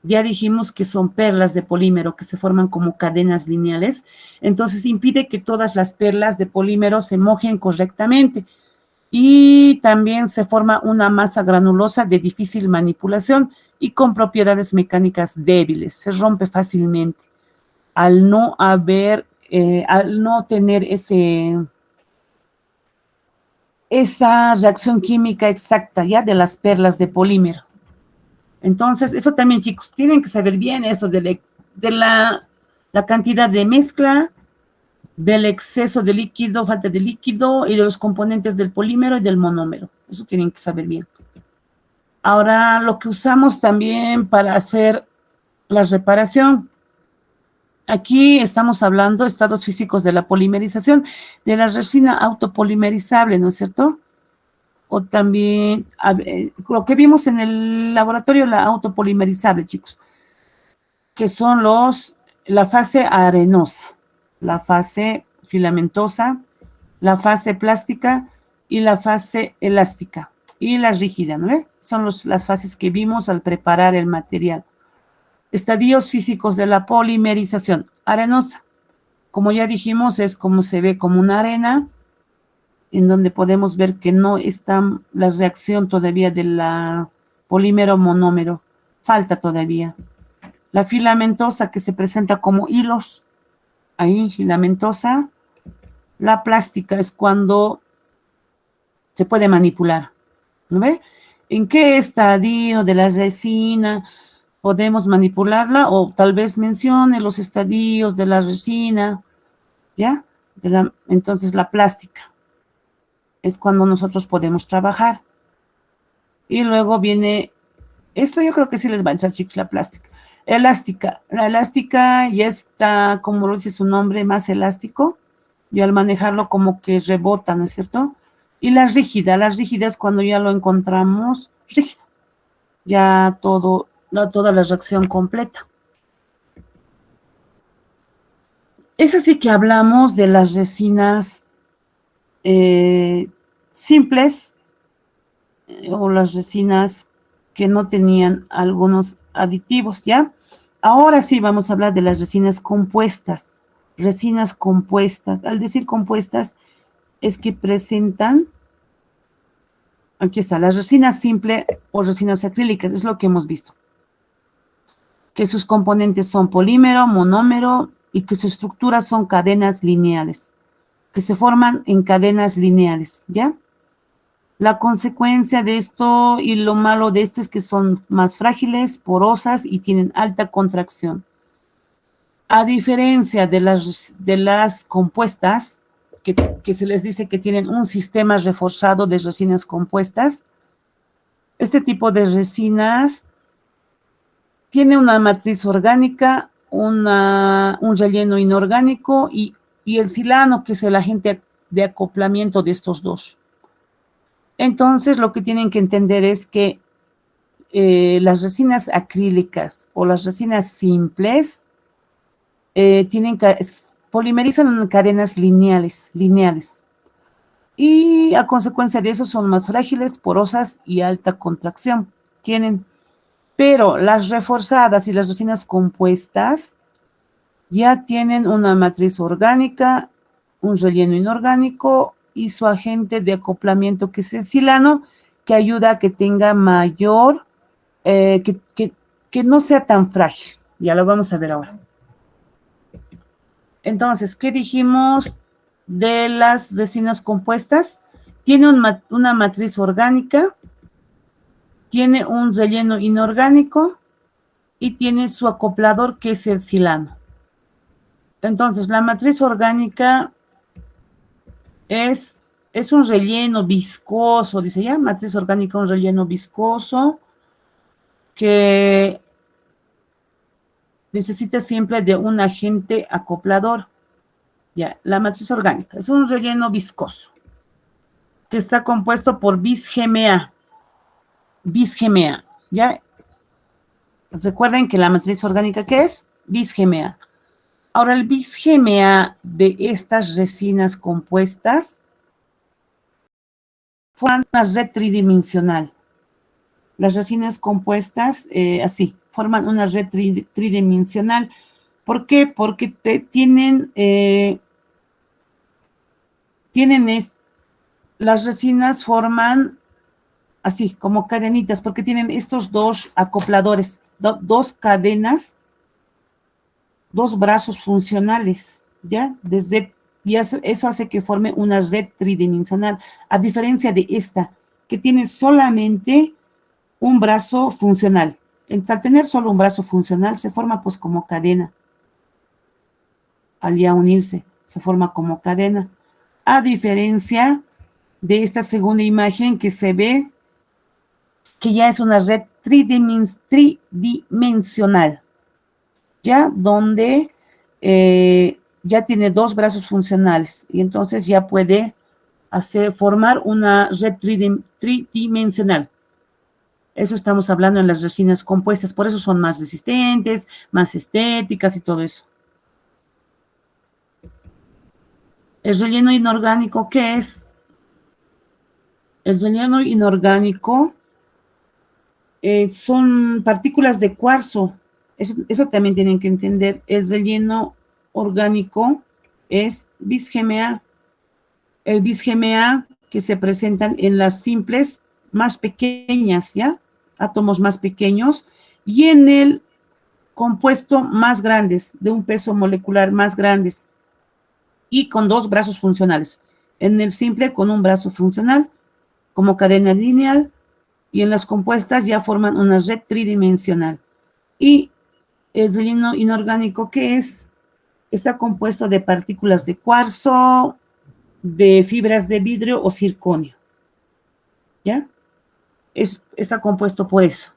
Ya dijimos que son perlas de polímero que se forman como cadenas lineales, entonces impide que todas las perlas de polímero se mojen correctamente. Y también se forma una masa granulosa de difícil manipulación y con propiedades mecánicas débiles, se rompe fácilmente al no tener esa reacción química exacta ya de las perlas de polímero. Entonces, eso también, chicos, tienen que saber bien eso de la cantidad de mezcla, del exceso de líquido, falta de líquido y de los componentes del polímero y del monómero. Eso tienen que saber bien. Ahora, lo que usamos también para hacer la reparación. Aquí estamos hablando de estados físicos de la polimerización, de la resina autopolimerizable, ¿no es cierto? O también lo que vimos en el laboratorio, la autopolimerizable, chicos, que son la fase arenosa, la fase filamentosa, la fase plástica y la fase elástica y la rígida, ¿no ve? Son las fases que vimos al preparar el material. Estadios físicos de la polimerización. Arenosa, como ya dijimos, es como se ve como una arena, en donde podemos ver que no está la reacción todavía de la polímero monómero. Falta todavía. La filamentosa, que se presenta como hilos. Ahí, filamentosa. La plástica es cuando se puede manipular, ¿no ve? ¿En qué estadio de la resina podemos manipularla? O tal vez mencione los estadios de la resina, ¿ya? Entonces la plástica es cuando nosotros podemos trabajar. Y luego viene, esto yo creo que sí les va a echar, chicos, la plástica. Elástica. La elástica ya está, como lo dice su nombre, más elástico. Y al manejarlo como que rebota, ¿no es cierto? Y la rígida es cuando ya lo encontramos rígido. Ya toda la reacción completa. Es así que hablamos de las resinas simples o las resinas que no tenían algunos aditivos, ¿ya? Ahora sí vamos a hablar de las resinas compuestas. Resinas compuestas. Al decir compuestas es que presentan, aquí está, la resina simple o resinas acrílicas, es lo que hemos visto. Que sus componentes son polímero, monómero y que su estructura son cadenas lineales, que se forman en cadenas lineales, ¿ya? La consecuencia de esto y lo malo de esto es que son más frágiles, porosas y tienen alta contracción. A diferencia de las compuestas, que se les dice que tienen un sistema reforzado de resinas compuestas, este tipo de resinas tiene una matriz orgánica, un relleno inorgánico y el silano, que es el agente de acoplamiento de estos dos. Entonces, lo que tienen que entender es que las resinas acrílicas o las resinas simples polimerizan en cadenas lineales. Y a consecuencia de eso son más frágiles, porosas y alta contracción. Pero las reforzadas y las resinas compuestas ya tienen una matriz orgánica, un relleno inorgánico y su agente de acoplamiento, que es el silano, que ayuda a que tenga mayor, que no sea tan frágil. Ya lo vamos a ver ahora. Entonces, ¿qué dijimos de las resinas compuestas? Tiene una matriz orgánica, tiene un relleno inorgánico y tiene su acoplador, que es el silano. Entonces, la matriz orgánica es un relleno viscoso, dice ya, matriz orgánica, un relleno viscoso que necesita siempre de un agente acoplador. Ya, la matriz orgánica es un relleno viscoso que está compuesto por bis-GMA. Bis-GMA, ¿ya? Recuerden que la matriz orgánica, ¿qué es? Bis-GMA. Ahora, el bis-GMA de estas resinas compuestas forman una red tridimensional. Las resinas compuestas, así, forman una red tridimensional. ¿Por qué? Porque las resinas forman así, como cadenitas, porque tienen estos dos acopladores, dos cadenas, dos brazos funcionales, ¿ya? Y eso hace que forme una red tridimensional, a diferencia de esta, que tiene solamente un brazo funcional. Al tener solo un brazo funcional, se forma pues como cadena. Al ya unirse, se forma como cadena. A diferencia de esta segunda imagen que se ve que ya es una red tridimensional, ya donde ya tiene dos brazos funcionales y entonces ya puede formar una red tridimensional. Eso estamos hablando en las resinas compuestas, por eso son más resistentes, más estéticas y todo eso. El relleno inorgánico, ¿qué es? El relleno inorgánico son partículas de cuarzo. Eso también tienen que entender. El relleno orgánico es bis-GMA. El bis-GMA que se presentan en las simples más pequeñas, ¿ya? Átomos más pequeños, y en el compuesto más grandes, de un peso molecular más grandes, y con dos brazos funcionales. En el simple con un brazo funcional como cadena lineal, y en las compuestas ya forman una red tridimensional. Y el relleno inorgánico, ¿qué es? Está compuesto de partículas de cuarzo, de fibras de vidrio o circonio. ¿Ya? Está compuesto por eso.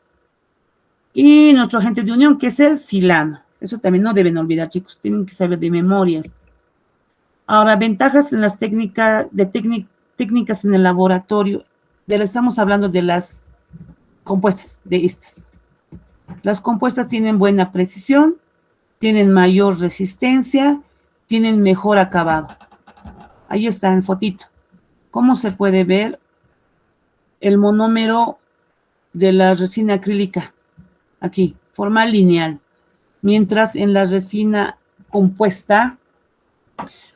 Y nuestro agente de unión, que es el silano. Eso también no deben olvidar, chicos. Tienen que saber de memoria. Ahora, ventajas en las técnicas en el laboratorio. Estamos hablando de las compuestas, de estas. Las compuestas tienen buena precisión, tienen mayor resistencia, tienen mejor acabado. Ahí está en fotito. ¿Cómo se puede ver el monómero de la resina acrílica? Aquí, forma lineal. Mientras en la resina compuesta,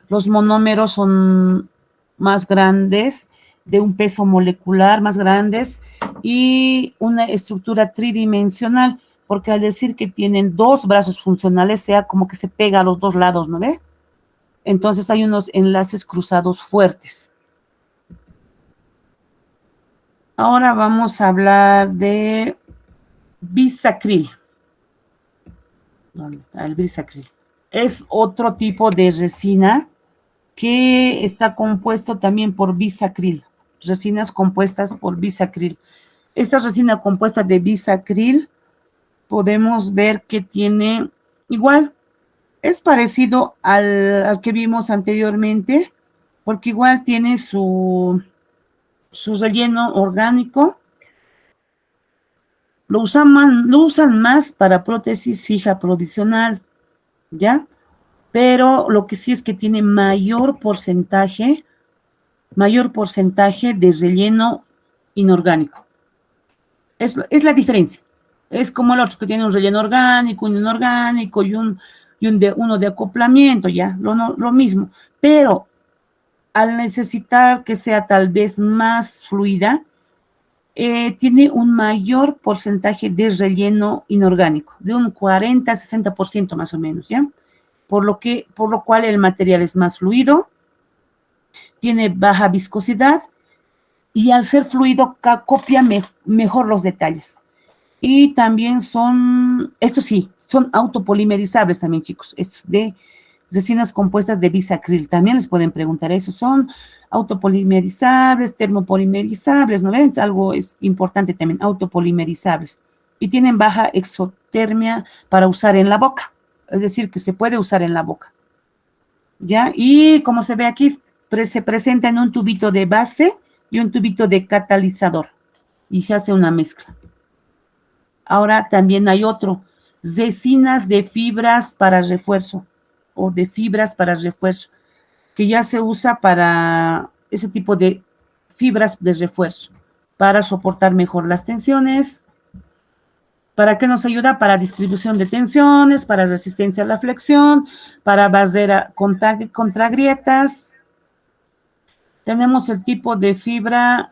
los monómeros son más grandes, de un peso molecular más grandes y una estructura tridimensional, porque al decir que tienen dos brazos funcionales, sea como que se pega a los dos lados, ¿no ve? Entonces hay unos enlaces cruzados fuertes. Ahora vamos a hablar de bisacril. ¿Dónde está el bisacril? Es otro tipo de resina que está compuesto también por bisacril. Resinas compuestas por bisacril. Esta resina compuesta de bisacril podemos ver que tiene igual, es parecido al que vimos anteriormente, porque igual tiene su relleno orgánico. Lo usan más para prótesis fija provisional, ¿ya? Pero lo que sí es que tiene mayor porcentaje de relleno inorgánico. Es la diferencia. Es como el otro que tiene un relleno orgánico, un inorgánico y uno de acoplamiento, ya, lo mismo. Pero al necesitar que sea tal vez más fluida, tiene un mayor porcentaje de relleno inorgánico, de un 40-60% más o menos, ¿ya? Por lo cual el material es más fluido, tiene baja viscosidad y al ser fluido copia mejor los detalles. Y también son autopolimerizables también, chicos. Estos de resinas compuestas de bisacril, también les pueden preguntar eso. Son autopolimerizables, termopolimerizables, ¿no ven? Es importante también, autopolimerizables. Y tienen baja exotermia para usar en la boca. Es decir, que se puede usar en la boca. ¿Ya? Y como se ve aquí, se presenta en un tubito de base y un tubito de catalizador. Y se hace una mezcla. Ahora también hay otro, resinas de fibras para refuerzo o de fibras para refuerzo, que ya se usa para ese tipo de fibras de refuerzo, para soportar mejor las tensiones. ¿Para qué nos ayuda? Para distribución de tensiones, para resistencia a la flexión, para barrera contra grietas. Tenemos el tipo de fibra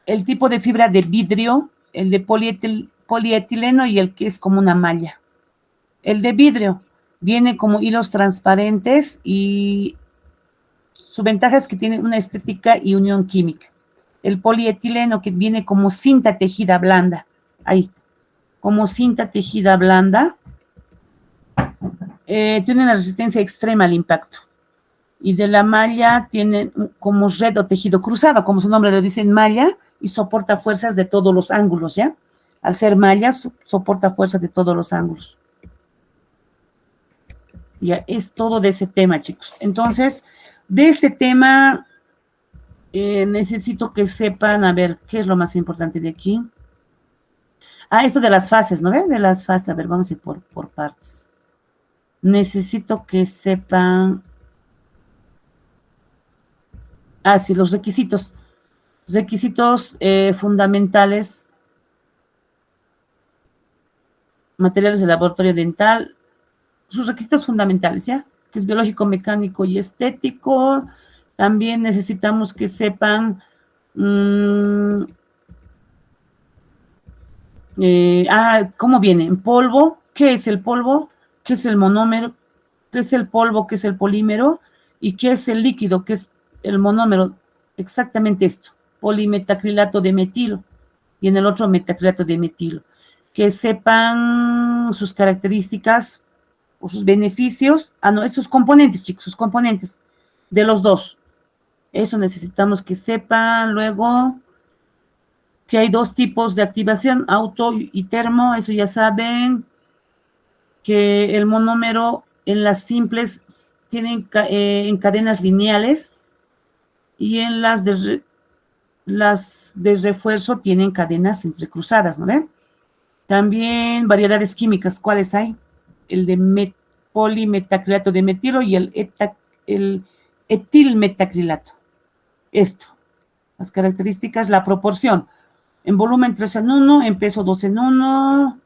de vidrio, el de polietileno y el que es como una malla. El de vidrio viene como hilos transparentes y su ventaja es que tiene una estética y unión química. El polietileno que viene como cinta tejida blanda, ahí, como cinta tejida blanda, tiene una resistencia extrema al impacto. Y de la malla tiene como red o tejido cruzado, como su nombre lo dice, malla, y soporta fuerzas de todos los ángulos, ¿ya? Al ser malla, soporta fuerzas de todos los ángulos. Ya, es todo de ese tema, chicos. Entonces, de este tema, necesito que sepan, a ver, ¿qué es lo más importante de aquí? Esto de las fases, ¿no ven? De las fases, a ver, vamos a ir por partes. Necesito que sepan... sí, los requisitos. Requisitos fundamentales. Materiales de laboratorio dental. Sus requisitos fundamentales, ¿ya? Que es biológico, mecánico y estético. También necesitamos que sepan... ¿cómo viene? En polvo. ¿Qué es el polvo? ¿Qué es el monómero? ¿Qué es el polvo? ¿Qué es el polímero? ¿Y qué es el líquido? ¿Qué es el monómero? Exactamente esto. polimetacrilato de metilo y en el otro metacrilato de metilo. Que sepan sus características o sus beneficios, no, esos componentes, chicos, sus componentes de los dos. Eso necesitamos que sepan. Luego, que hay dos tipos de activación, auto y termo, eso ya saben. Que el monómero en las simples tienen en cadenas lineales y en las de refuerzo tienen cadenas entrecruzadas, ¿no ven? También variedades químicas, ¿cuáles hay? El de polimetacrilato de metilo y el etilmetacrilato. Esto, las características, la proporción. En volumen 3 en 1, en peso 2 en 1.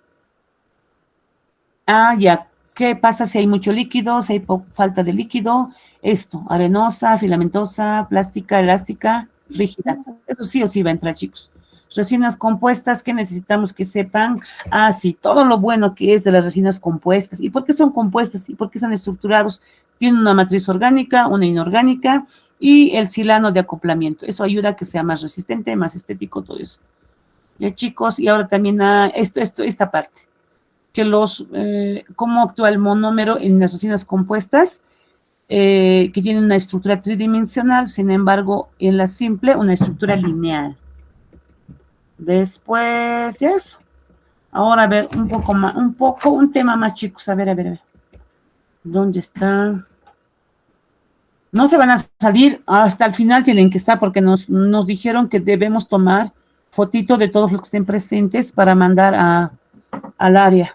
Ya. ¿Qué pasa si hay mucho líquido, si hay falta de líquido? Esto, arenosa, filamentosa, plástica, elástica, rígida. Eso sí o sí va a entrar, chicos. Resinas compuestas, ¿qué necesitamos que sepan? Sí, todo lo bueno que es de las resinas compuestas. ¿Y por qué son compuestas? ¿Y por qué están estructurados? Tienen una matriz orgánica, una inorgánica y el silano de acoplamiento. Eso ayuda a que sea más resistente, más estético, todo eso. Ya, chicos, y ahora también esta parte. Que cómo actúa el monómero en las resinas compuestas, que tienen una estructura tridimensional, sin embargo, en la simple, una estructura lineal. Después, eso. Ahora, a ver, un poco más, un tema más, chicos. A ver. ¿Dónde está? No se van a salir, hasta el final tienen que estar, porque nos dijeron que debemos tomar fotito de todos los que estén presentes para mandar al área.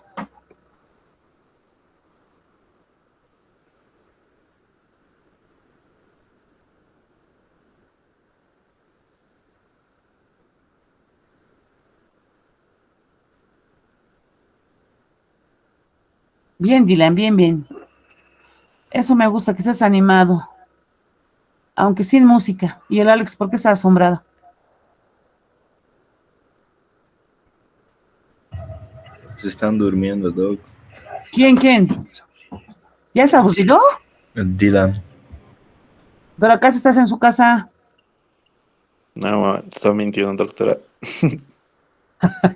Bien, Dylan, bien. Eso me gusta, que estés animado. Aunque sin música. Y el Alex, ¿por qué está asombrado? Se están durmiendo, Doc. ¿Quién? ¿Ya está aburrido? El Dylan. ¿Pero acaso estás en su casa? No, está mintiendo, doctora.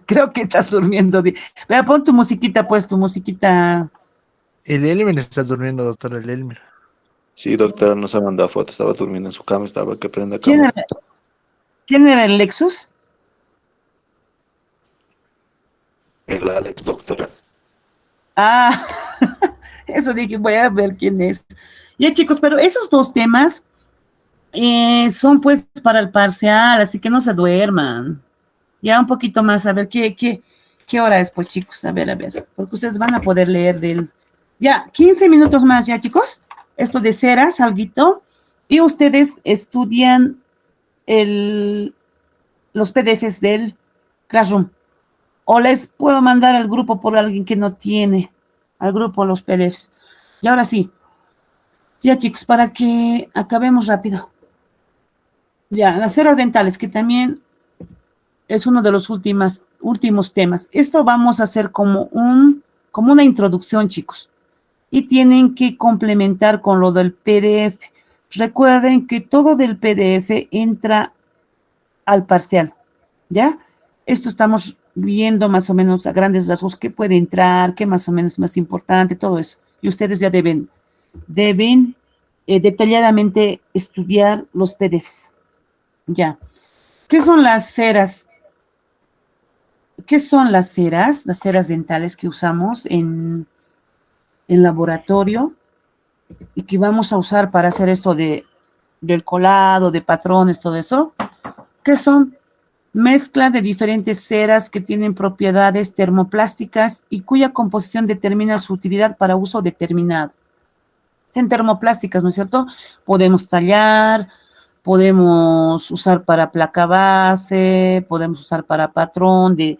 Creo que estás durmiendo. Vea, pon tu musiquita, pues, tu musiquita. El Elmer está durmiendo, doctor, el Elmer. Sí, doctora, nos ha mandado fotos. Estaba durmiendo en su cama, estaba que prenda ¿Quién cama. ¿Quién era el Lexus? El Alex, doctora. Eso dije, voy a ver quién es. Ya, chicos, pero esos dos temas son pues para el parcial, así que no se duerman. Ya un poquito más, a ver, ¿qué hora es, pues, chicos? A ver, porque ustedes van a poder leer del... Ya, 15 minutos más, ya, chicos. Esto de ceras, alguito. Y ustedes estudian los PDFs del Classroom. O les puedo mandar al grupo por alguien que no tiene al grupo los PDFs. Y ahora sí. Ya, chicos, para que acabemos rápido. Ya, las ceras dentales, que también es uno de los últimos temas. Esto vamos a hacer como una introducción, chicos. Y tienen que complementar con lo del PDF. Recuerden que todo del PDF entra al parcial, ¿ya? Esto estamos viendo más o menos a grandes rasgos qué puede entrar, qué más o menos es más importante, todo eso. Y ustedes ya deben detalladamente estudiar los PDFs. Ya. ¿Qué son las ceras? ¿Qué son las ceras? Las ceras dentales que usamos en laboratorio y que vamos a usar para hacer esto del colado, de patrones, todo eso. ¿Qué son? Mezcla de diferentes ceras que tienen propiedades termoplásticas y cuya composición determina su utilidad para uso determinado. En termoplásticas, ¿no es cierto? Podemos tallar, podemos usar para placa base, podemos usar para patrón de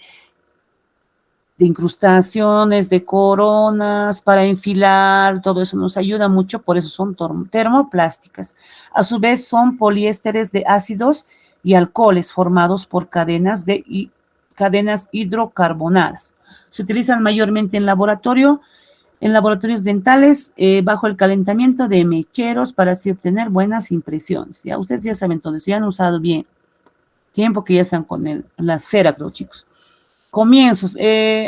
incrustaciones, de coronas, para enfilar, todo eso nos ayuda mucho, por eso son termoplásticas. A su vez son poliésteres de ácidos y alcoholes formados por cadenas hidrocarbonadas. Se utilizan mayormente en laboratorios dentales, bajo el calentamiento de mecheros para así obtener buenas impresiones. Ya ustedes ya saben todo eso, ya han usado bien. Tiempo que ya están con la cera, creo, chicos. Comienzos.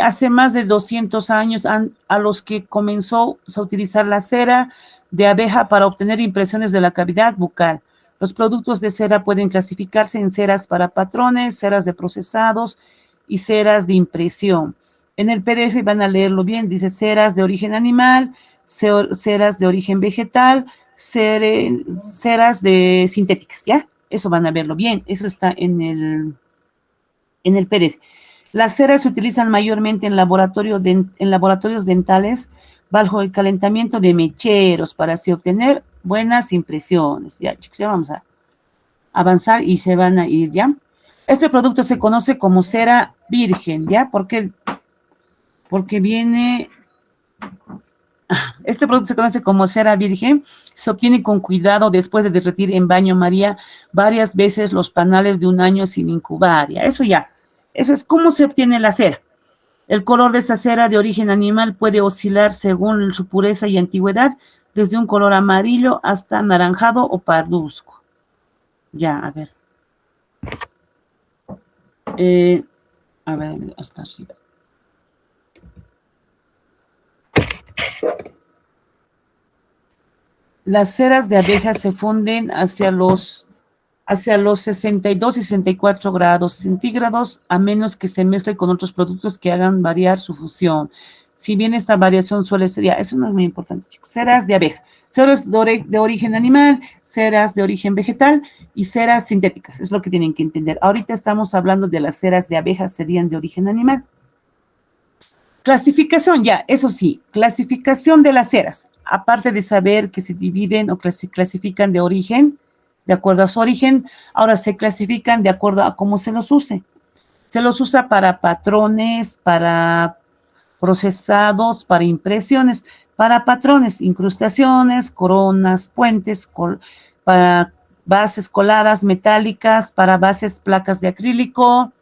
Hace más de 200 años a los que comenzó a utilizar la cera de abeja para obtener impresiones de la cavidad bucal. Los productos de cera pueden clasificarse en ceras para patrones, ceras de procesados y ceras de impresión. En el PDF van a leerlo bien, dice ceras de origen animal, ceras de origen vegetal, ceras de sintéticas, ¿ya? Eso van a verlo bien, eso está en el PDF. Las ceras se utilizan mayormente en laboratorios dentales bajo el calentamiento de mecheros para así obtener buenas impresiones. Ya, chicos, ya vamos a avanzar y se van a ir, ¿ya? Este producto se conoce como cera virgen, ¿ya? Porque viene... Este producto se conoce como cera virgen, se obtiene con cuidado después de derretir en baño María varias veces los panales de un año sin incubar, ¿ya? Eso es cómo se obtiene la cera. El color de esta cera de origen animal puede oscilar según su pureza y antigüedad, desde un color amarillo hasta anaranjado o parduzco. Ya, a ver. A ver, hasta arriba. Las ceras de abeja se funden hacia los 62 y 64 grados centígrados, a menos que se mezcle con otros productos que hagan variar su fusión. Si bien esta variación suele ser, ya, eso no es muy importante, chicos. Ceras de abeja, ceras de origen animal, ceras de origen vegetal y ceras sintéticas, es lo que tienen que entender. Ahorita estamos hablando de las ceras de abeja, serían de origen animal. Clasificación, ya, eso sí, clasificación de las ceras. Aparte de saber que se dividen o se clasifican de origen, de acuerdo a su origen, ahora se clasifican de acuerdo a cómo se los use. Se los usa para patrones, para procesados, para impresiones, para patrones, incrustaciones, coronas, puentes, para bases coladas metálicas, para bases placas de acrílico,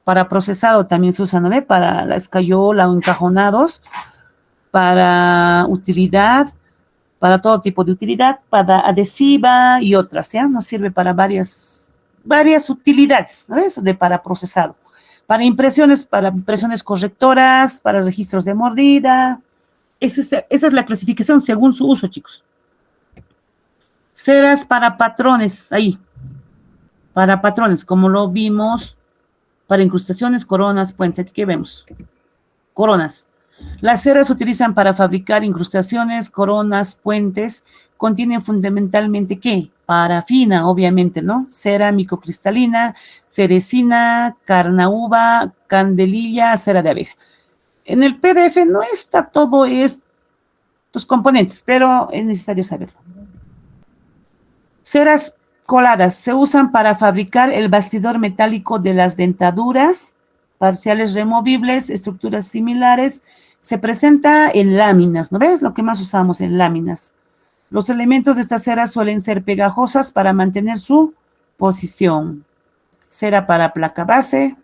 para procesado también se usan, ¿no? Para la escayola o encajonados, para utilidad, para todo tipo de utilidad, para adhesiva y otras, ¿ya? Nos sirve para varias utilidades, ¿no? Eso de para procesado. Para impresiones correctoras, para registros de mordida. Esa es la clasificación según su uso, chicos. Ceras para patrones, ahí. Para patrones, como lo vimos, para incrustaciones, coronas, puentes. Aquí que vemos. Coronas. Las ceras se utilizan para fabricar incrustaciones, coronas, puentes. Contienen fundamentalmente, ¿qué? Parafina, obviamente, ¿no? Cera microcristalina, cerecina, carnauba, candelilla, cera de abeja. En el PDF no está todo estos componentes, pero es necesario saberlo. Ceras coladas se usan para fabricar el bastidor metálico de las dentaduras, parciales removibles, estructuras similares. Se presenta en láminas, ¿no ves? Lo que más usamos en láminas. Los elementos de esta cera suelen ser pegajosas para mantener su posición. Cera para placa base,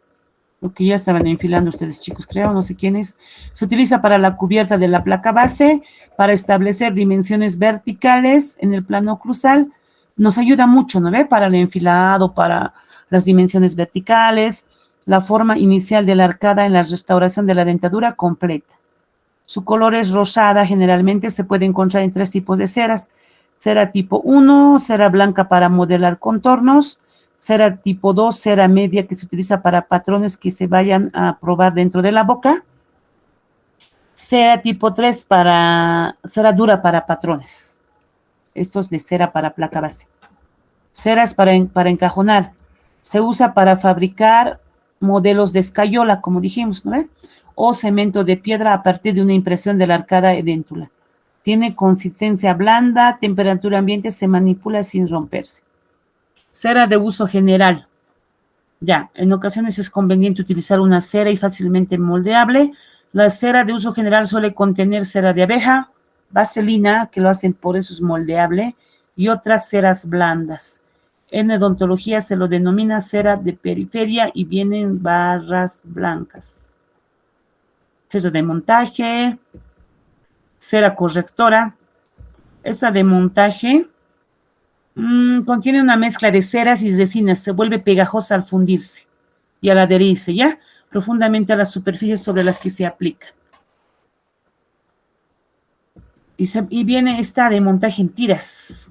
lo que ya estaban enfilando ustedes, chicos, creo, no sé quiénes. Se utiliza para la cubierta de la placa base, para establecer dimensiones verticales en el plano cruzal. Nos ayuda mucho, ¿no ve? Para el enfilado, para las dimensiones verticales, la forma inicial de la arcada en la restauración de la dentadura completa. Su color es rosada, generalmente se puede encontrar en 3 tipos de ceras. Cera tipo 1, cera blanca para modelar contornos. Cera tipo 2, cera media que se utiliza para patrones que se vayan a probar dentro de la boca. Cera tipo 3 cera dura para patrones. Esto es de cera para placa base. Ceras para encajonar. Se usa para fabricar modelos de escayola, como dijimos, ¿no? O cemento de piedra a partir de una impresión de la arcada edéntula. Tiene consistencia blanda, temperatura ambiente, se manipula sin romperse. Cera de uso general. Ya, en ocasiones es conveniente utilizar una cera y fácilmente moldeable. La cera de uso general suele contener cera de abeja, vaselina, que lo hacen por eso es moldeable, y otras ceras blandas. En odontología se lo denomina cera de periferia y vienen barras blancas. Cera de montaje, cera correctora. Esta de montaje Contiene una mezcla de ceras y resinas, se vuelve pegajosa al fundirse y al adherirse, ¿ya? Profundamente a las superficies sobre las que se aplica. Y viene esta de montaje en tiras.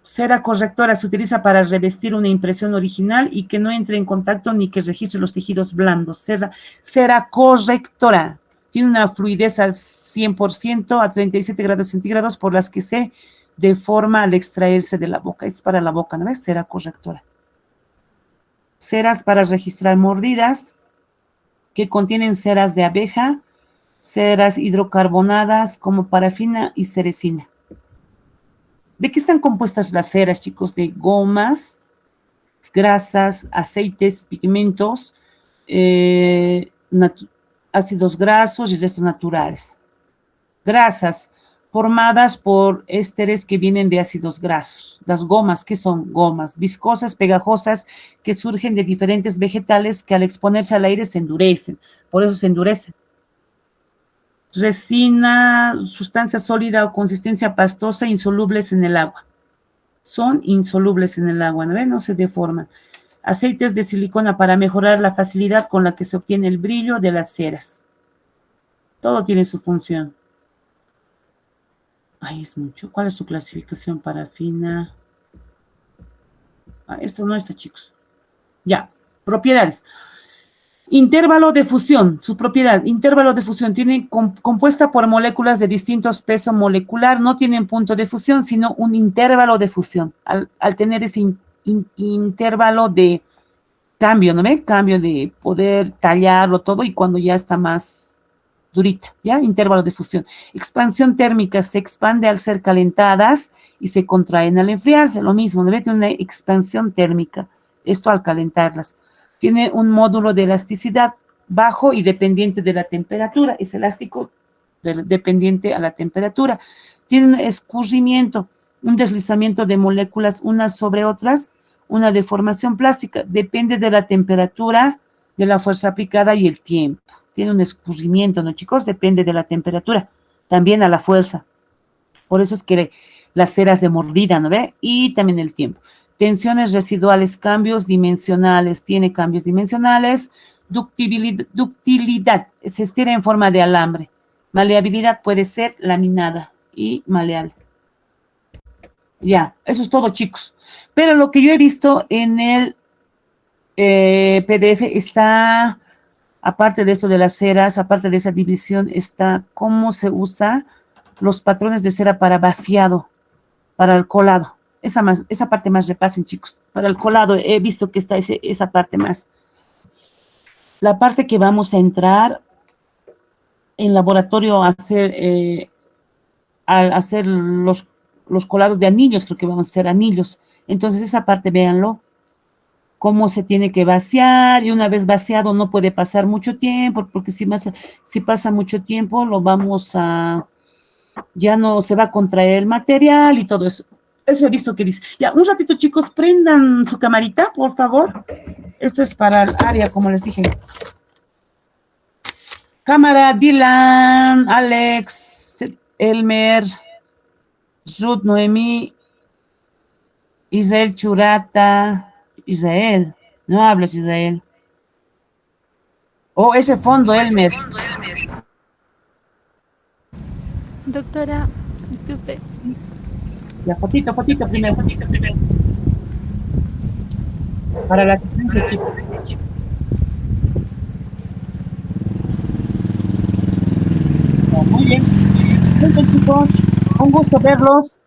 Cera correctora se utiliza para revestir una impresión original y que no entre en contacto ni que registre los tejidos blandos. Cera correctora. Tiene una fluidez al 100% a 37 grados centígrados por las que se deforma al extraerse de la boca. Es para la boca, ¿no ves? Cera correctora. Ceras para registrar mordidas que contienen ceras de abeja, ceras hidrocarbonadas como parafina y ceresina. ¿De qué están compuestas las ceras, chicos? De gomas, grasas, aceites, pigmentos, ácidos grasos y restos naturales. Grasas formadas por ésteres que vienen de ácidos grasos. Las gomas, ¿qué son? Gomas viscosas, pegajosas, que surgen de diferentes vegetales que al exponerse al aire se endurecen. Por eso se endurecen. Resina, sustancia sólida o consistencia pastosa, insolubles en el agua. Son insolubles en el agua, ¿no ven? No se deforman. Aceites de silicona para mejorar la facilidad con la que se obtiene el brillo de las ceras. Todo tiene su función. Ay, es mucho. ¿Cuál es su clasificación? Parafina. Esto no está, chicos. Ya, propiedades. Intervalo de fusión, su propiedad, intervalo de fusión, tiene compuesta por moléculas de distintos peso molecular, no tienen punto de fusión, sino un intervalo de fusión. Al tener ese intervalo de cambio, ¿no ve? Cambio de poder tallarlo todo y cuando ya está más durita, ¿ya? Intervalo de fusión. Expansión térmica, se expande al ser calentadas y se contraen al enfriarse, lo mismo, ¿no ve? Tiene una expansión térmica, esto al calentarlas. Tiene un módulo de elasticidad bajo y dependiente de la temperatura. Es elástico dependiente a la temperatura. Tiene un escurrimiento, un deslizamiento de moléculas unas sobre otras, una deformación plástica. Depende de la temperatura, de la fuerza aplicada y el tiempo. Tiene un escurrimiento, ¿no, chicos? Depende de la temperatura. También a la fuerza. Por eso es que las ceras de mordida, ¿no ve? Y también el tiempo. Tensiones residuales, cambios dimensionales, tiene cambios dimensionales, ductilidad, se estira en forma de alambre, maleabilidad puede ser laminada y maleable. Ya, eso es todo, chicos. Pero lo que yo he visto en el PDF está, aparte de esto de las ceras, aparte de esa división, está cómo se usa los patrones de cera para vaciado, para el colado. Esa parte más repasen, chicos. Para el colado he visto que está esa parte más. La parte que vamos a entrar en laboratorio a hacer, al hacer los colados de anillos, creo que vamos a hacer anillos. Entonces esa parte, véanlo, cómo se tiene que vaciar, y una vez vaciado no puede pasar mucho tiempo, porque si pasa mucho tiempo ya no se va a contraer el material y todo eso. Eso he visto que dice. Ya, un ratito, chicos, prendan su camarita, por favor. Esto es para el área, como les dije. Cámara, Dylan, Alex, Elmer, Ruth, Noemí, Israel Churata, Israel. No hables, Israel. Oh, ese fondo, Elmer. Doctora, disculpe. Ya, fotito primero. Para las asistencias, chicos. Muy bien. Muy bien, chicos. Un gusto verlos.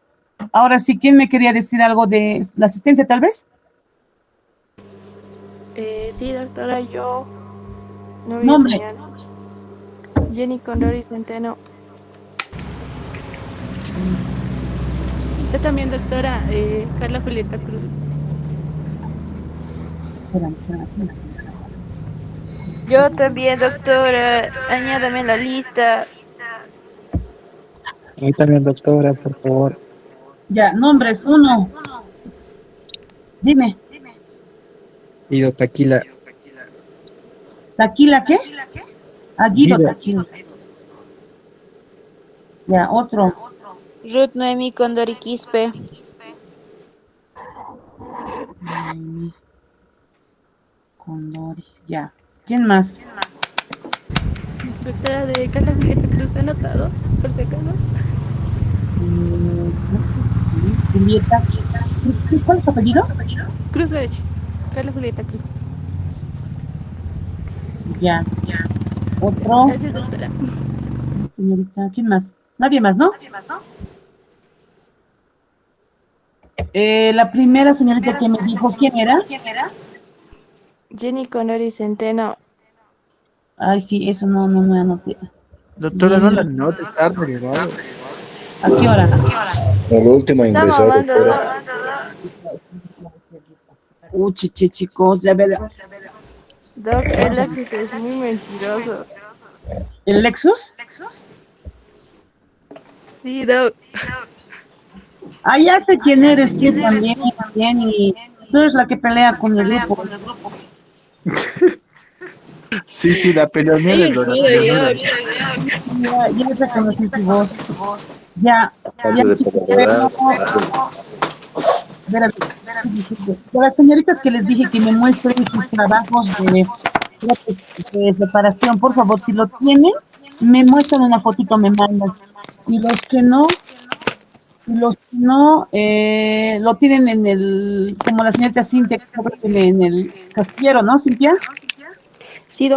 Ahora sí, ¿quién me quería decir algo de la asistencia, tal vez? Sí, doctora, yo... Nombre. Jenny Condori Centeno. Yo también, doctora, Carla Julieta Cruz. Espera. Yo también, doctora. Añádame en la lista. A mí también, doctora, por favor. Ya, nombres, uno. Dime. Guido Taquila. ¿Taquila qué? Guido Guido. Taquila. Ya, otro. Ruth Noemí Condori Quispe. Mm, Condori, ya. ¿Quién más? Doctora de Carla Julieta Cruz, anotado, por si acaso. Creo que sí. Julieta. ¿Cuál es tu apellido? Cruz Lech. Carla Julieta Cruz. Ya. Otro. Gracias, doctora. Señorita, ¿quién más? Nadie más, ¿no? La primera señorita que me dijo, ¿quién era? Jenny Condori Centeno. Ay, sí, eso no anoté. Doctora, no la Jenny, note, tarde, llegado. ¿a qué hora? El último a Estamos ingresar, hablando, doctora. Chicos, ya ver. Doc, el éxito es muy mentiroso. ¿El Lexus? Sí, Doc. Ah, ya sé quién eres tú también, Jenny. Tú eres la que pelea con el grupo. Sí, sí, la peleonera es la peleonera. Ya reconocí su voz. Ya, ya, De chicos, peleadora. de las señoritas que les dije que me muestren sus trabajos de separación, por favor, si lo tienen, me muestran una fotito, me mandan. Y los que no, lo tienen en el, como la señorita Cintia, que creo que tiene en el casillero, ¿no, Cintia? Sí,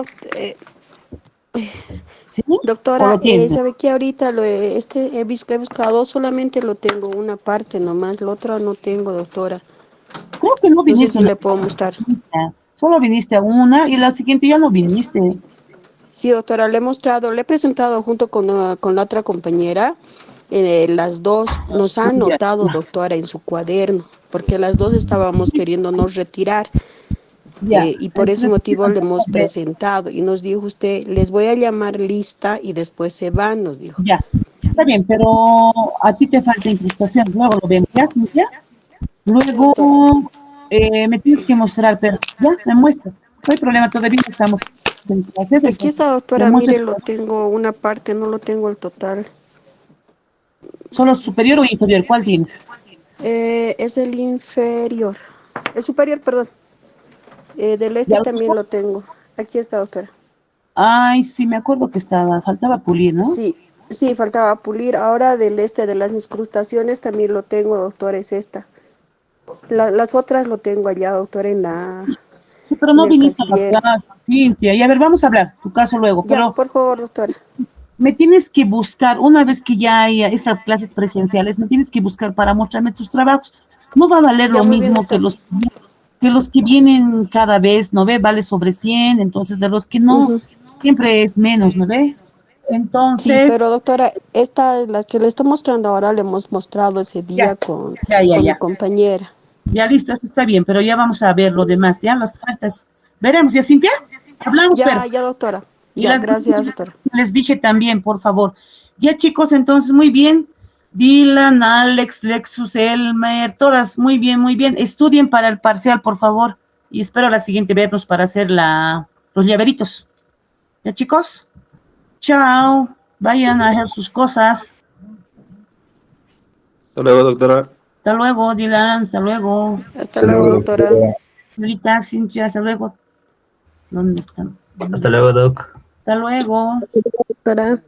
¿Sí? ¿O doctora, lo tienen? sabe que ahorita he buscado, solamente lo tengo una parte nomás, la otra no tengo, doctora. Creo que no No sé viniste si una le puedo mostrar. solo viniste a una y la siguiente ya no viniste. Sí, doctora, le he mostrado, le he presentado junto con la otra compañera. Las dos nos ha Ya, anotado, doctora, en su cuaderno, porque las dos estábamos queriéndonos retirar. ya. Y por ese motivo le hemos presentado y nos dijo usted, les voy a llamar lista y después se van, nos dijo. Ya, está bien, pero a ti te falta incrustación, luego lo vemos, ¿ya, Cintia? Doctora. Luego me tienes que mostrar, pero ya, me muestras. No hay problema, todavía estamos en clases, Aquí entonces está, me doctora, muestras mire, lo tengo una parte, no lo tengo el total. solo superior o inferior, ¿cuál tienes? Es el inferior, el superior, perdón. Del ¿Ya este lo también busco? lo tengo. Aquí está, doctora. Ay, sí, me acuerdo que faltaba pulir, ¿no? Sí, sí, faltaba pulir. Ahora del este de las incrustaciones también lo tengo, doctora, es esta. Las otras lo tengo allá, doctora, Sí, pero en no el viniste a la casillero. clase, Cintia. Y a ver, vamos a hablar, tu caso luego, Ya, pero por favor, doctora. me tienes que buscar, una vez que ya haya estas clases presenciales, me tienes que buscar para mostrarme tus trabajos. No va a valer Ya, lo muy bien, mismo que doctora. los que vienen cada vez, ¿no ve? Vale sobre 100, entonces de los que no, Ujú. siempre es menos, ¿no ve? Sí, Entonces, pero doctora, esta, la que le estoy mostrando ahora, le hemos mostrado ese ya, día con mi ya. compañera. Ya listo, esto está bien, pero ya vamos a ver lo demás, ya las faltas. Veremos, ¿ya, Cintia? Hablamos, pero. Ya, doctora. Y Ya, las gracias, doctora. les dije también, por favor. Ya, chicos, entonces, muy bien. Dylan, Alex, Lexus, Elmer, todas, muy bien, muy bien. Estudien para el parcial, por favor. Y espero la siguiente vernos para hacer los llaveritos. ¿Ya, chicos? Chao. Vayan a hacer sus cosas. Hasta luego, doctora. Hasta luego, Dylan. Hasta luego. Hasta luego, doctora. Señorita Cintia, hasta luego. ¿Dónde están? Hasta luego, Doc. Hasta luego. Doctora.